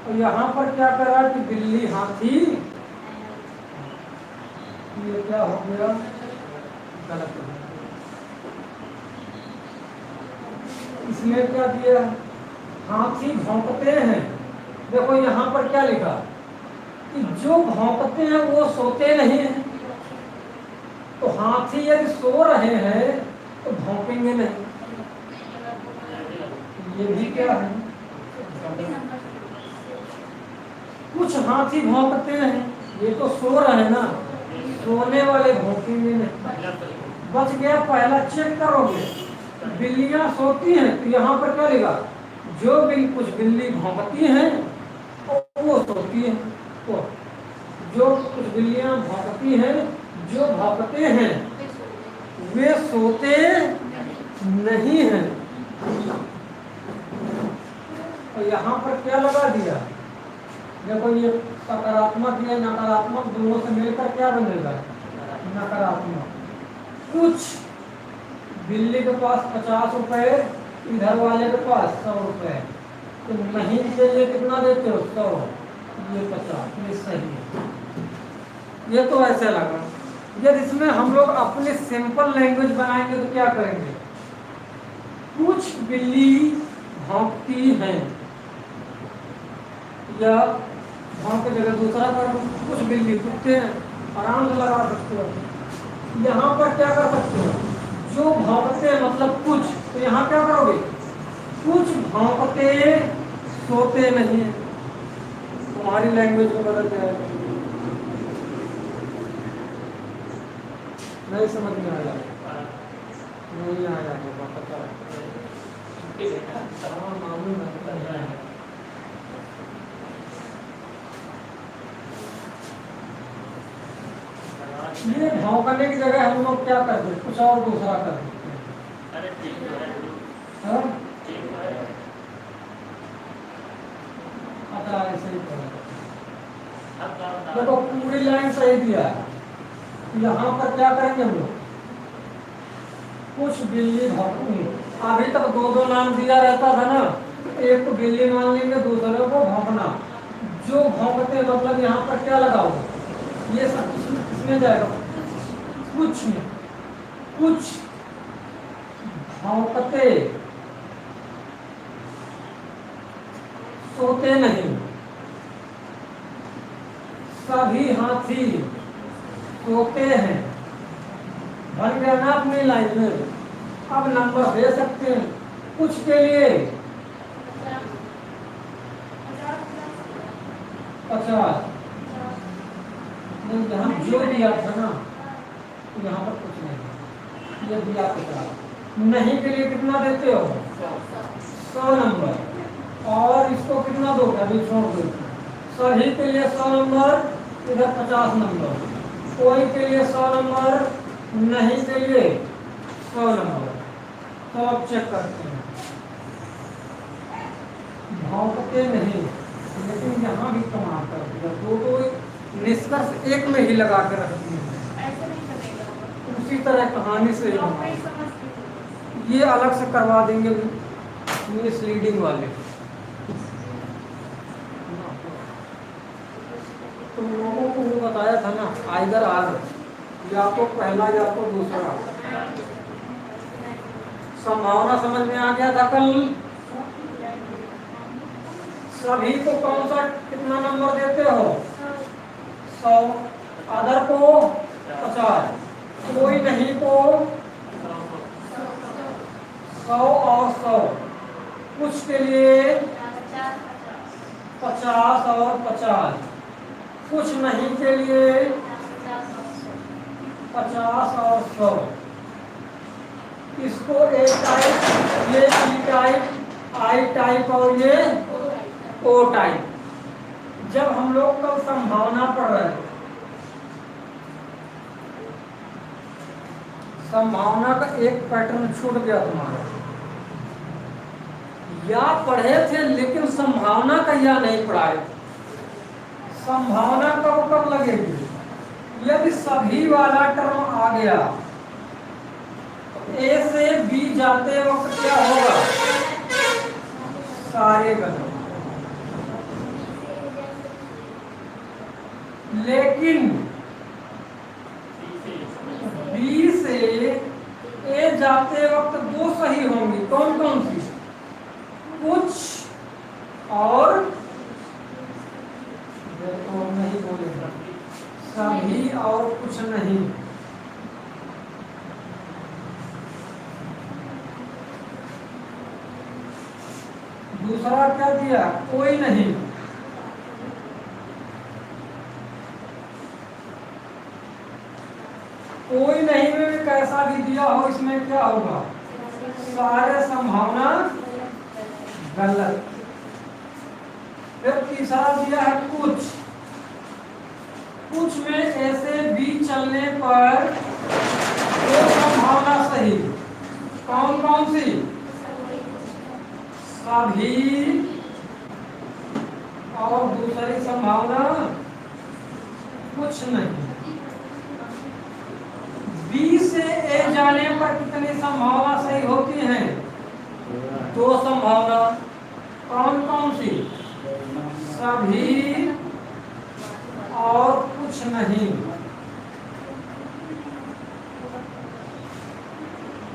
और यहां पर क्या कह रहा कि बिल्ली हाथी। ये क्या हो गया? गलत हो गया। इसमें क्या दिया? हाथी भौंकते हैं। देखो यहां पर क्या लिखा कि जो भौंकते हैं वो सोते नहीं हैं। तो हाथी यदि सो रहे हैं तो भौंकेंगे नहीं। ये भी क्या है? कुछ हाथी भौंकते हैं, ये तो सो रहे हैं ना, सोने वाले भौंकेंगे नहीं। बच गया पहला। चेक करोगे, बिल्लियां सोती हैं तो यहाँ पर क्या लिखा? जो कुछ बिल्ली भौंकती हैं और वो सोती हैं। तो जो कुछ बिल्लियां भौंकती हैं, जो भौंकते हैं वे सोते नहीं हैं। और यहाँ पर क्या लगा दिया? देखो ये सकारात्मक या नकारात्मक दोनों से मिलकर क्या बनेगा? नकारात्मक। कुछ बिल्ली के पास 50 रुपए, इधर वाले के पास 100 रुपए, तो नहीं के लिए कितना देते हो? 100, ये 50। ये सही है। ये तो ऐसे लगा। यदि इसमें हम लोग अपनी सिंपल लैंग्वेज बनाएंगे तो क्या करेंगे? कुछ बिल्ली भौंकती हैं, या भौंक की जगह दूसरा कर, कुछ बिल्ली कुत्ते हैं, आराम से लगा सकते हो। यहाँ पर क्या कर सकते हो? जो भौंकते हैं मतलब कुछ, तो यहाँ क्या करोगे? कुछ भौंकते सोते नहीं है। तुम्हारी लैंग्वेज में बदल जाएगा। नहीं समझ में आया? नहीं आया होगा, पता मालूम है। ये भौंकने की जगह हम लोग क्या कर दें? कुछ और दूसरा कर देते हैं। अच्छा ऐसे ही देखो पूरी लाइन सही दिया है। यहाँ पर क्या करेंगे हम लोग? कुछ बिल्ली भौंकती। अभी तक 2-2 नाम दिया रहता था ना, एक को बिल्ली मान लेंगे, दूसरे को भौंकना। जो भौंकते मतलब यहाँ पर क्या लगा होगा? ये सब इसमें जाएगा। कुछ में, कुछ भौंकते सोते नहीं। सभी हाथी सोते हैं। भर गया ना अपनी लाइन में। अब नंबर दे सकते हैं। कुछ के लिए 50। यहाँ जो दिया था ना, यहाँ पर कुछ नहीं, ये दिया 50। नहीं के लिए कितना देते हो? 100 नंबर। और इसको कितना दोगे? अभी छोड़ दो। सभी के लिए 100 नंबर, इधर 50 नंबर। कोई के लिए 100 नंबर, नहीं के लिए 100 नंबर। तो अब चेक करते हैं। भौंकते नहीं, लेकिन यहाँ भी कमाल कर दिया। दो निष्कर्ष एक में ही लगा के रख दिए। उसी तरह कहानी से ये अलग से करवा देंगे, मिसलीडिंग वाले। तुम लोगों को वो बताया था ना, आइदर आर, या तो पहला या तो दूसरा। संभावना समझ में आ गया था कल? सभी को कौन सा कितना नंबर देते हो? 100, अदर को 50, कोई नहीं को 100 और 100, कुछ के लिए 50 और 50, कुछ नहीं के लिए 50 और 100। इसको ए टाइप, ये ई टाइप, आई टाइप और ये ओ टाइप। जब हम लोग कल संभावना पढ़ रहे थे, संभावना का एक पैटर्न छूट गया तुम्हारा, या पढ़े थे लेकिन संभावना का या नहीं पढ़ाए। संभावना कब लगेगी? यदि सभी वाला टर्म आ गया, ए से बी जाते वक्त क्या होगा? सारे गलत। लेकिन बी से ए जाते वक्त दो सही होंगी, कौन कौन सी? कुछ और, देखो नहीं बोलेगा, सभी और कुछ नहीं। दूसरा क्या दिया? कोई नहीं। कोई नहीं में कैसा भी दिया हो, इसमें क्या होगा? सारे संभावना गलत। फिर तीसरा दिया है कुछ, कुछ में ऐसे बी चलने पर दो संभावना सही, कौन कौन सी? सभी और दूसरी संभावना कुछ नहीं। बी से ए जाने पर कितनी संभावना सही होती हैं? दो संभावना, कौन कौन सी? सभी और कुछ नहीं।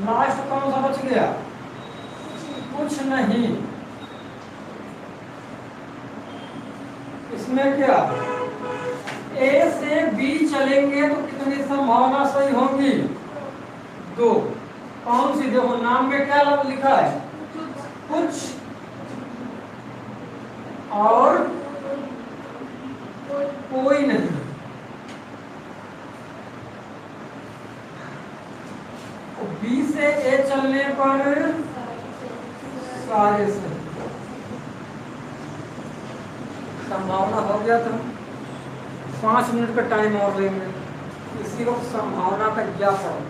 लास्ट कौन सा बच गया? कुछ नहीं। इसमें क्या? ए से बी चलेंगे तो कितनी संभावना सही होंगी? दो। कौन सी? देखो नाम में क्या लिखा है? कुछ और कोई नहीं। बी से ए चलने पर सारे से संभावना हो गया। था 5 मिनट का टाइम और लेंगे, इसी वक्त संभावना का क्या पढ़ो।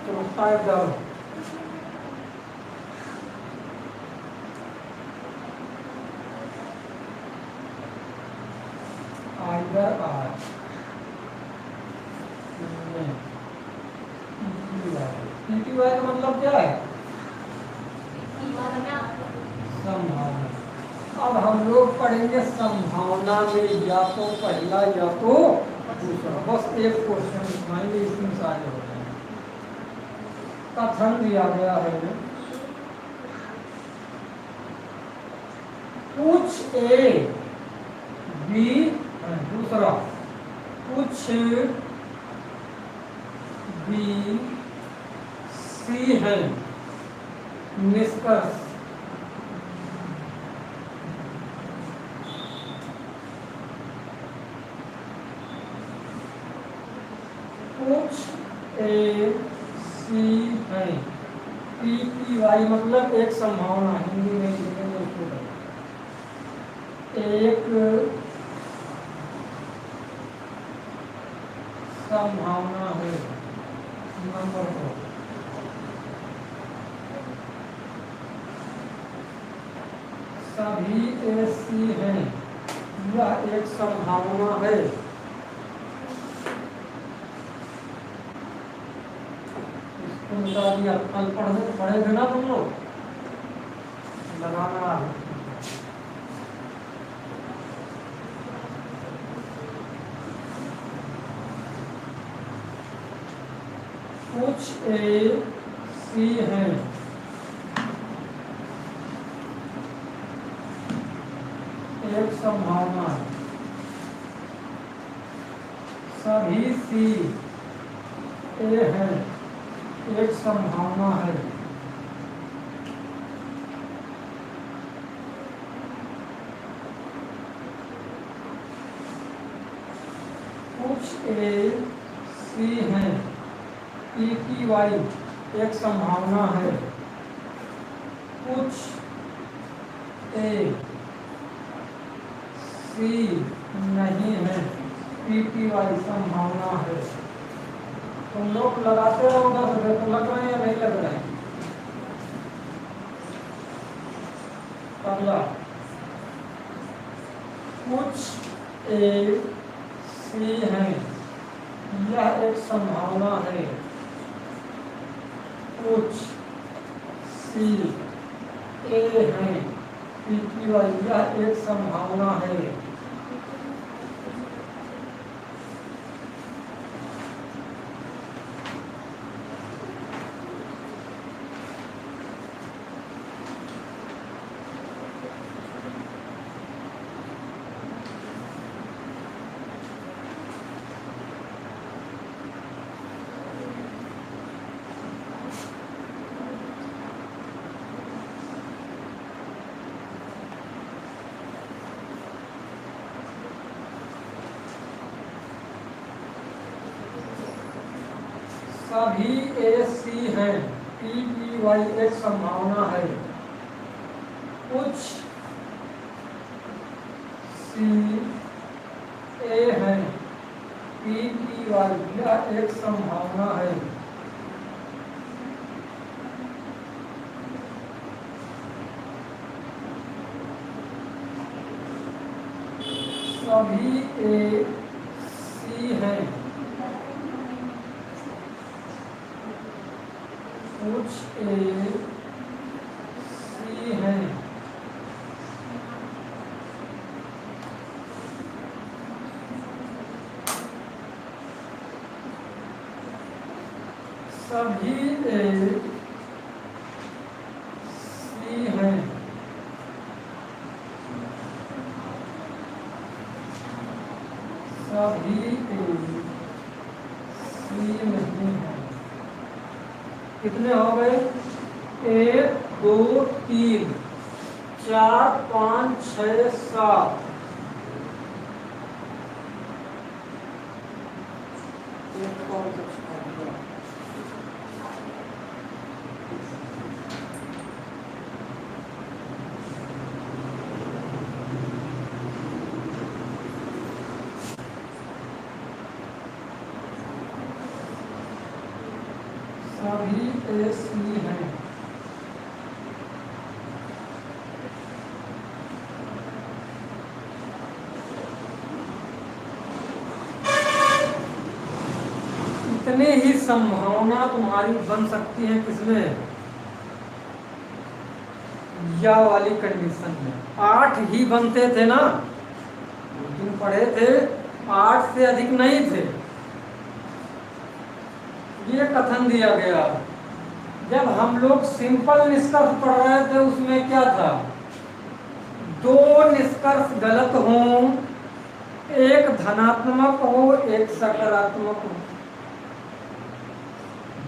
तो टाइप डालो, either are PTY का मतलब क्या है? संभावना। अब हम लोग पढ़ेंगे संभावना में या तो पहला या तो दूसरा। बस एक क्वेश्चन लिखवाएंगे, इसमें सारे हो जाएंगे। कथन दिया गया है कुछ ए बी, दूसरा कुछ बी सी है। निष्कर्ष कुछ ए सी है। PTY मतलब एक संभावना, हिंदी में लिखेंगे उसको। एक संभावना है। नंबर 2 सभी ऐसी हैं, यह एक संभावना है। इसको बता दिया। कल पढ़ेगा ना तुम लोग, लगाना है। कुछ ए सी हैं, एक संभावना है, सभी सी ए हैं, एक संभावना है। कुछ ए सी हैं, ई की वाई एक संभावना है। कुछ ए सी नहीं है, पी की वाई संभावना है। तुम लोग लगाते रहो 10 रुपये, तो लग रहे हैं या नहीं लग रहे हैं? अगला, कुछ ए सी हैं, यह एक संभावना है। कुछ सी ए हैं, पी की वाई यह एक संभावना है। सभी ए सी हैं, पी की वाई एक संभावना है। कुछ सी ए हैं, पी की वाई यह एक संभावना है। सभी ए सी हैं, कुछ ए सी हैं, सभी ए सी हैं, सभी ए सी नहीं है। कितने हो गए? 1 2 3 4 5 6 7। सभी ए सी हैं, इतने ही संभावना तुम्हारी बन सकती है किसमें? या वाली कंडीशन में। 8 ही बनते थे ना, तुम पढ़े थे 8 से अधिक नहीं थे। ये कथन दिया गया। जब हम लोग सिंपल निष्कर्ष पढ़ रहे थे उसमें क्या था? 2 निष्कर्ष गलत हों, एक धनात्मक हो एक सकारात्मक हो।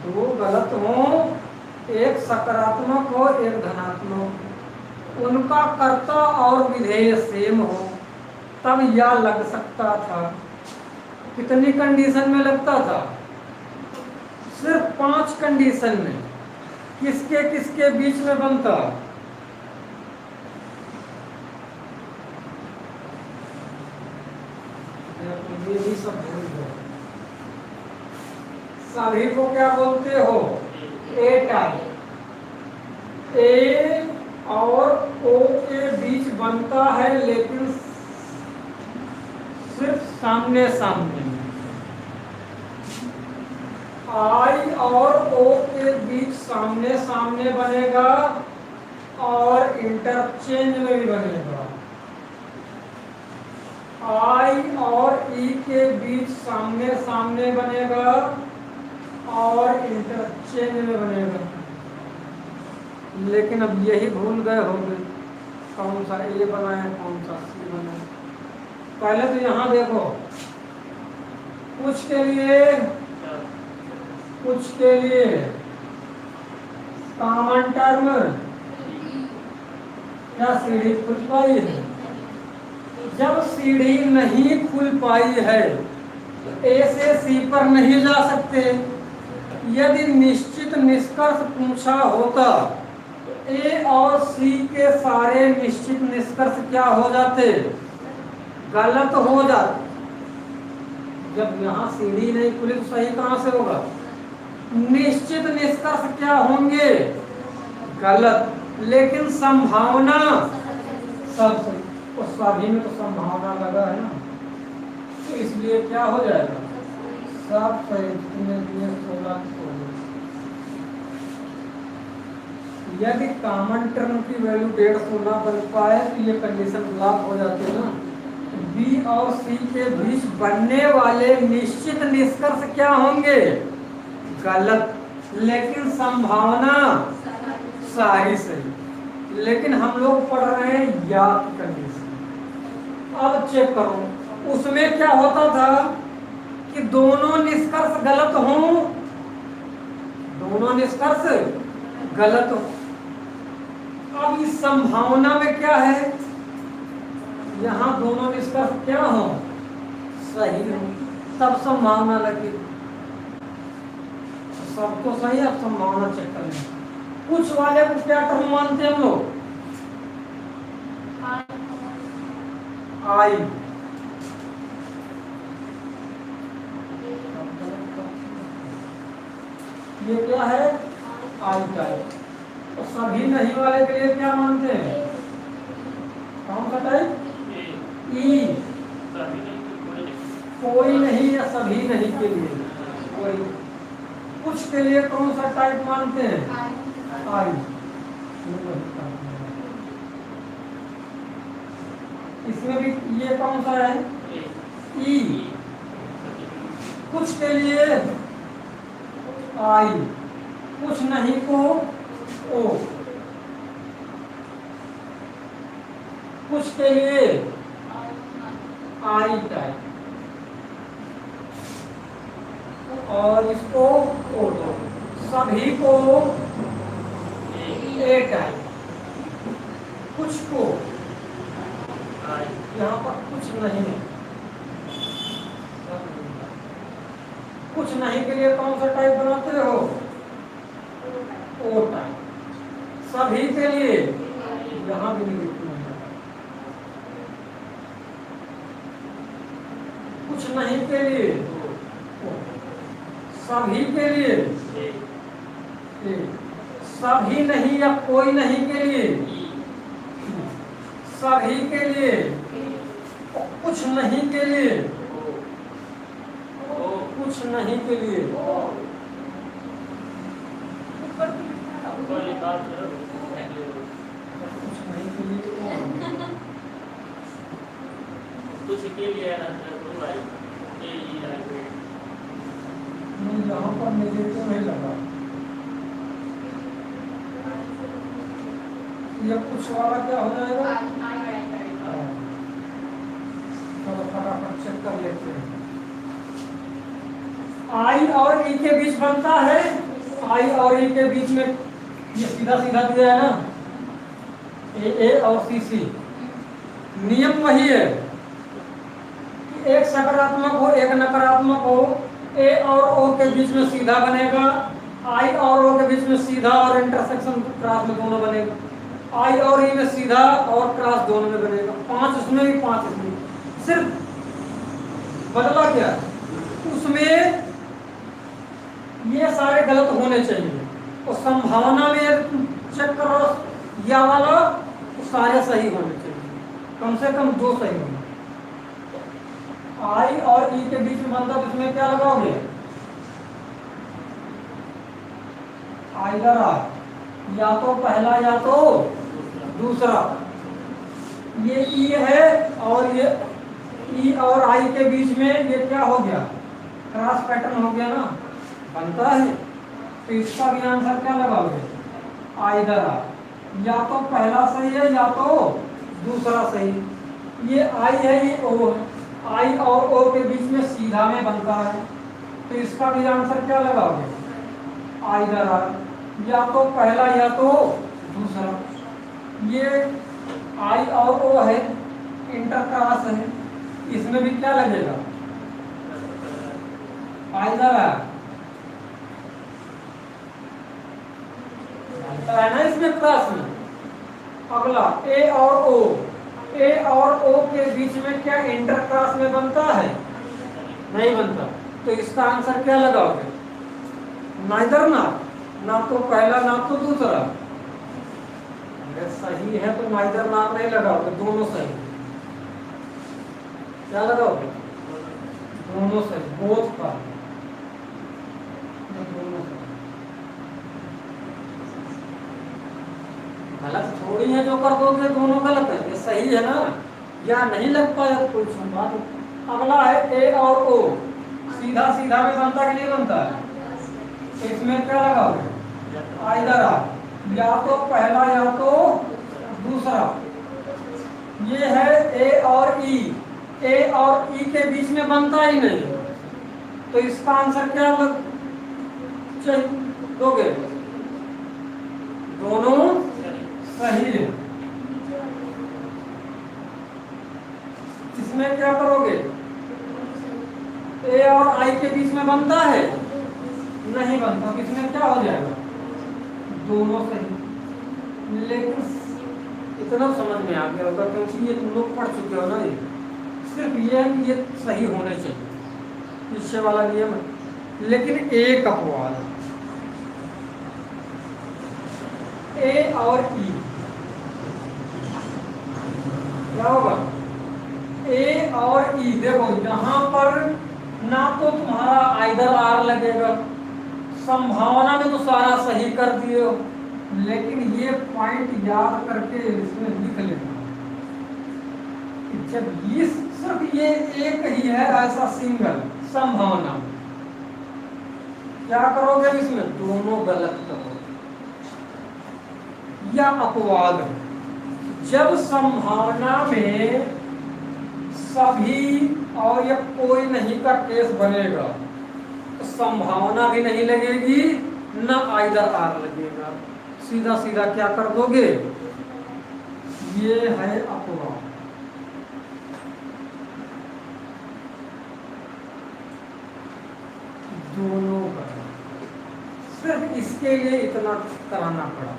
2 गलत हों, एक सकारात्मक हो एक धनात्मक, उनका कर्ता और विधेय सेम हो, तब यह लग सकता था। कितनी कंडीशन में लगता था? सिर्फ 5 कंडीशन में। किसके किसके बीच में बनता? ये भी सब भूल गए। सभी को क्या बोलते हो? ए टाइप। ए और ओ के बीच बनता है, लेकिन सिर्फ सामने सामने। आई और ओ के बीच सामने सामने बनेगा और इंटरचेंज में भी बनेगा। आई और ई के बीच सामने सामने बनेगा और इंटरचेंज में बनेगा। लेकिन अब यही भूल गए होंगे कौन सा ए बनाए कौन सा सी बनाए। पहले तो यहाँ देखो, कुछ के लिए कॉमन टर्म क्या सीढ़ी खुल पाई है? जब सीढ़ी नहीं खुल पाई है तो ए से सी पर नहीं जा सकते। यदि निश्चित निष्कर्ष पूछा होता तो ए और सी के सारे निश्चित निष्कर्ष क्या हो जाते? गलत हो जाते। जब यहाँ सीढ़ी नहीं खुली तो सही कहाँ से होगा? निश्चित निष्कर्ष क्या होंगे? गलत। लेकिन संभावना सब सही। और सभी में तो संभावना लगा है ना, तो इसलिए क्या हो जाएगा? सब सही। 16 यदि कॉमन टर्म की वैल्यू 150 ना बन पाए तो ये कंडीशन ब्लॉक हो जाती है ना। बी और सी के बीच बनने वाले निश्चित निष्कर्ष क्या होंगे? गलत। लेकिन संभावना सारी सही। लेकिन हम लोग पढ़ रहे हैं या की कंडीशन। अब चेक करो, उसमें क्या होता था कि दोनों निष्कर्ष गलत हों, दोनों निष्कर्ष गलत हो। अब इस संभावना में क्या है? यहाँ दोनों निष्कर्ष क्या हो? सही हो, तब संभावना लगी। सब तो सही है, अब संभावना चेक करें। कुछ वाले को क्या टर्म मानते हैं हम लोग? आई। ये क्या है? I type. तो सभी नहीं वाले के लिए क्या मानते हैं? कौन सा टाइप? ई। कोई नहीं या सभी नहीं के लिए कोई। कुछ के लिए कौन सा टाइप मानते हैं? आई। इसमें भी ये कौन सा है? ई। कुछ के लिए आई, कुछ नहीं को ओ। कुछ के लिए आई टाइप और इसको ओ दो। सभी को ए टाइप। कुछ को यहाँ पर कुछ नहीं है। कुछ नहीं के लिए कौन सा टाइप बनाते हो? ओ टाइप। सभी के लिए यहाँ भी निगेटिव है। कुछ नहीं के लिए ओ। सभी के लिए ए। सभी नहीं या कोई नहीं के लिए सभी के लिए। कुछ नहीं के लिए कुछ नहीं के लिए कुछ नहीं के लिए यहाँ पर नेगेटिव नहीं लगा। ये कुछ वाला क्या हो जाएगा? चलो फटाफट चेक कर लेते हैं। आई और ई के बीच बनता है। आई और ई के बीच में ये सीधा सीधा दिया है ना, ए और सी। नियम वही है कि एक सकारात्मक हो एक नकारात्मक हो। ए और ओ के बीच में सीधा बनेगा, आई और ओ के बीच में सीधा और इंटरसेक्शन क्रॉस में दोनों बनेगा। आई और ई में सीधा और क्रॉस दोनों में बनेगा। 5 उसमें भी 5 इसमें। सिर्फ बदला क्या? उसमें ये सारे गलत होने चाहिए और संभावना में चेक करो या वाला तो सारे सही होने चाहिए, कम से कम 2 सही होने। आई और ई के बीच में बनता तो इसमें क्या लगाओगे? आइदर आर, या तो पहला या तो दूसरा। ये ई है और ये ई और आई के बीच में ये क्या हो गया? क्रॉस पैटर्न हो गया ना, बनता है। तो इसका भी आंसर क्या लगाओगे? आइदर आर, या तो पहला सही है या तो दूसरा सही। ये आई है, ये ओ है, आई और ओ के बीच में सीधा में बनता है, तो इसका भी आंसर क्या लगाओगे? आइदर आर, या तो पहला या तो दूसरा। ये आई और ओ है, इंटरक्रॉस है, इसमें भी क्या लगेगा? आइदर आर बनता है ना इसमें क्रॉस में। अगला ए और ओ, ए और ओ के बीच में क्या इंटरक्रॉस में बनता है? नहीं बनता, तो इसका आंसर क्या लगाओगे? नाइदर ना, ना तो पहला ना तो दूसरा। अगर सही है तो नाइदर नाम नहीं लगाओगे, दोनों सही। क्या लगाओगे? दोनों सही, बोथ का, दोनों सही। गलत थोड़ी है जो कर दोगे, दोनों गलत है, ये सही है ना। या नहीं लग पाया तो कोई बात नहीं। अगला है ए और ओ, सीधा सीधा में बनता कि नहीं बनता है? इसमें क्या लगाओगे? आइदर आर, या तो पहला या तो दूसरा। ये है ए और ई, ए और ई के बीच में बनता ही नहीं, तो इसका आंसर क्या दोगे? दोनों सही है। इसमें क्या करोगे? ए और आई के बीच में बनता है? नहीं बनता, तो इसमें क्या हो जाएगा? दोनों सही। लेकिन इतना समझ में आ गया होगा क्योंकि ये तुम लोग पढ़ चुके हो ना। ये सिर्फ ये है कि ये सही होने चाहिए, पीछे वाला नियम है। लेकिन एक अपवाद, ए और ई, क्या होगा? ए और ई, देखो यहां पर ना तो तुम्हारा आइदर आर लगेगा, संभावना में तो सारा सही कर दिए हो, लेकिन ये पॉइंट याद करके इसमें लिख लेना। जब ये सिर्फ ये एक ही है ऐसा सिंगल संभावना, क्या करोगे इसमें? दोनों गलत करोगे। या अपवाद, जब संभावना में सभी और या कोई नहीं का केस बनेगा तो संभावना भी नहीं लगेगी, ना आइदर आर लगेगा, सीधा सीधा क्या कर दोगे? ये है अपवाद। दोनों का सिर्फ इसके लिए इतना कराना पड़ा।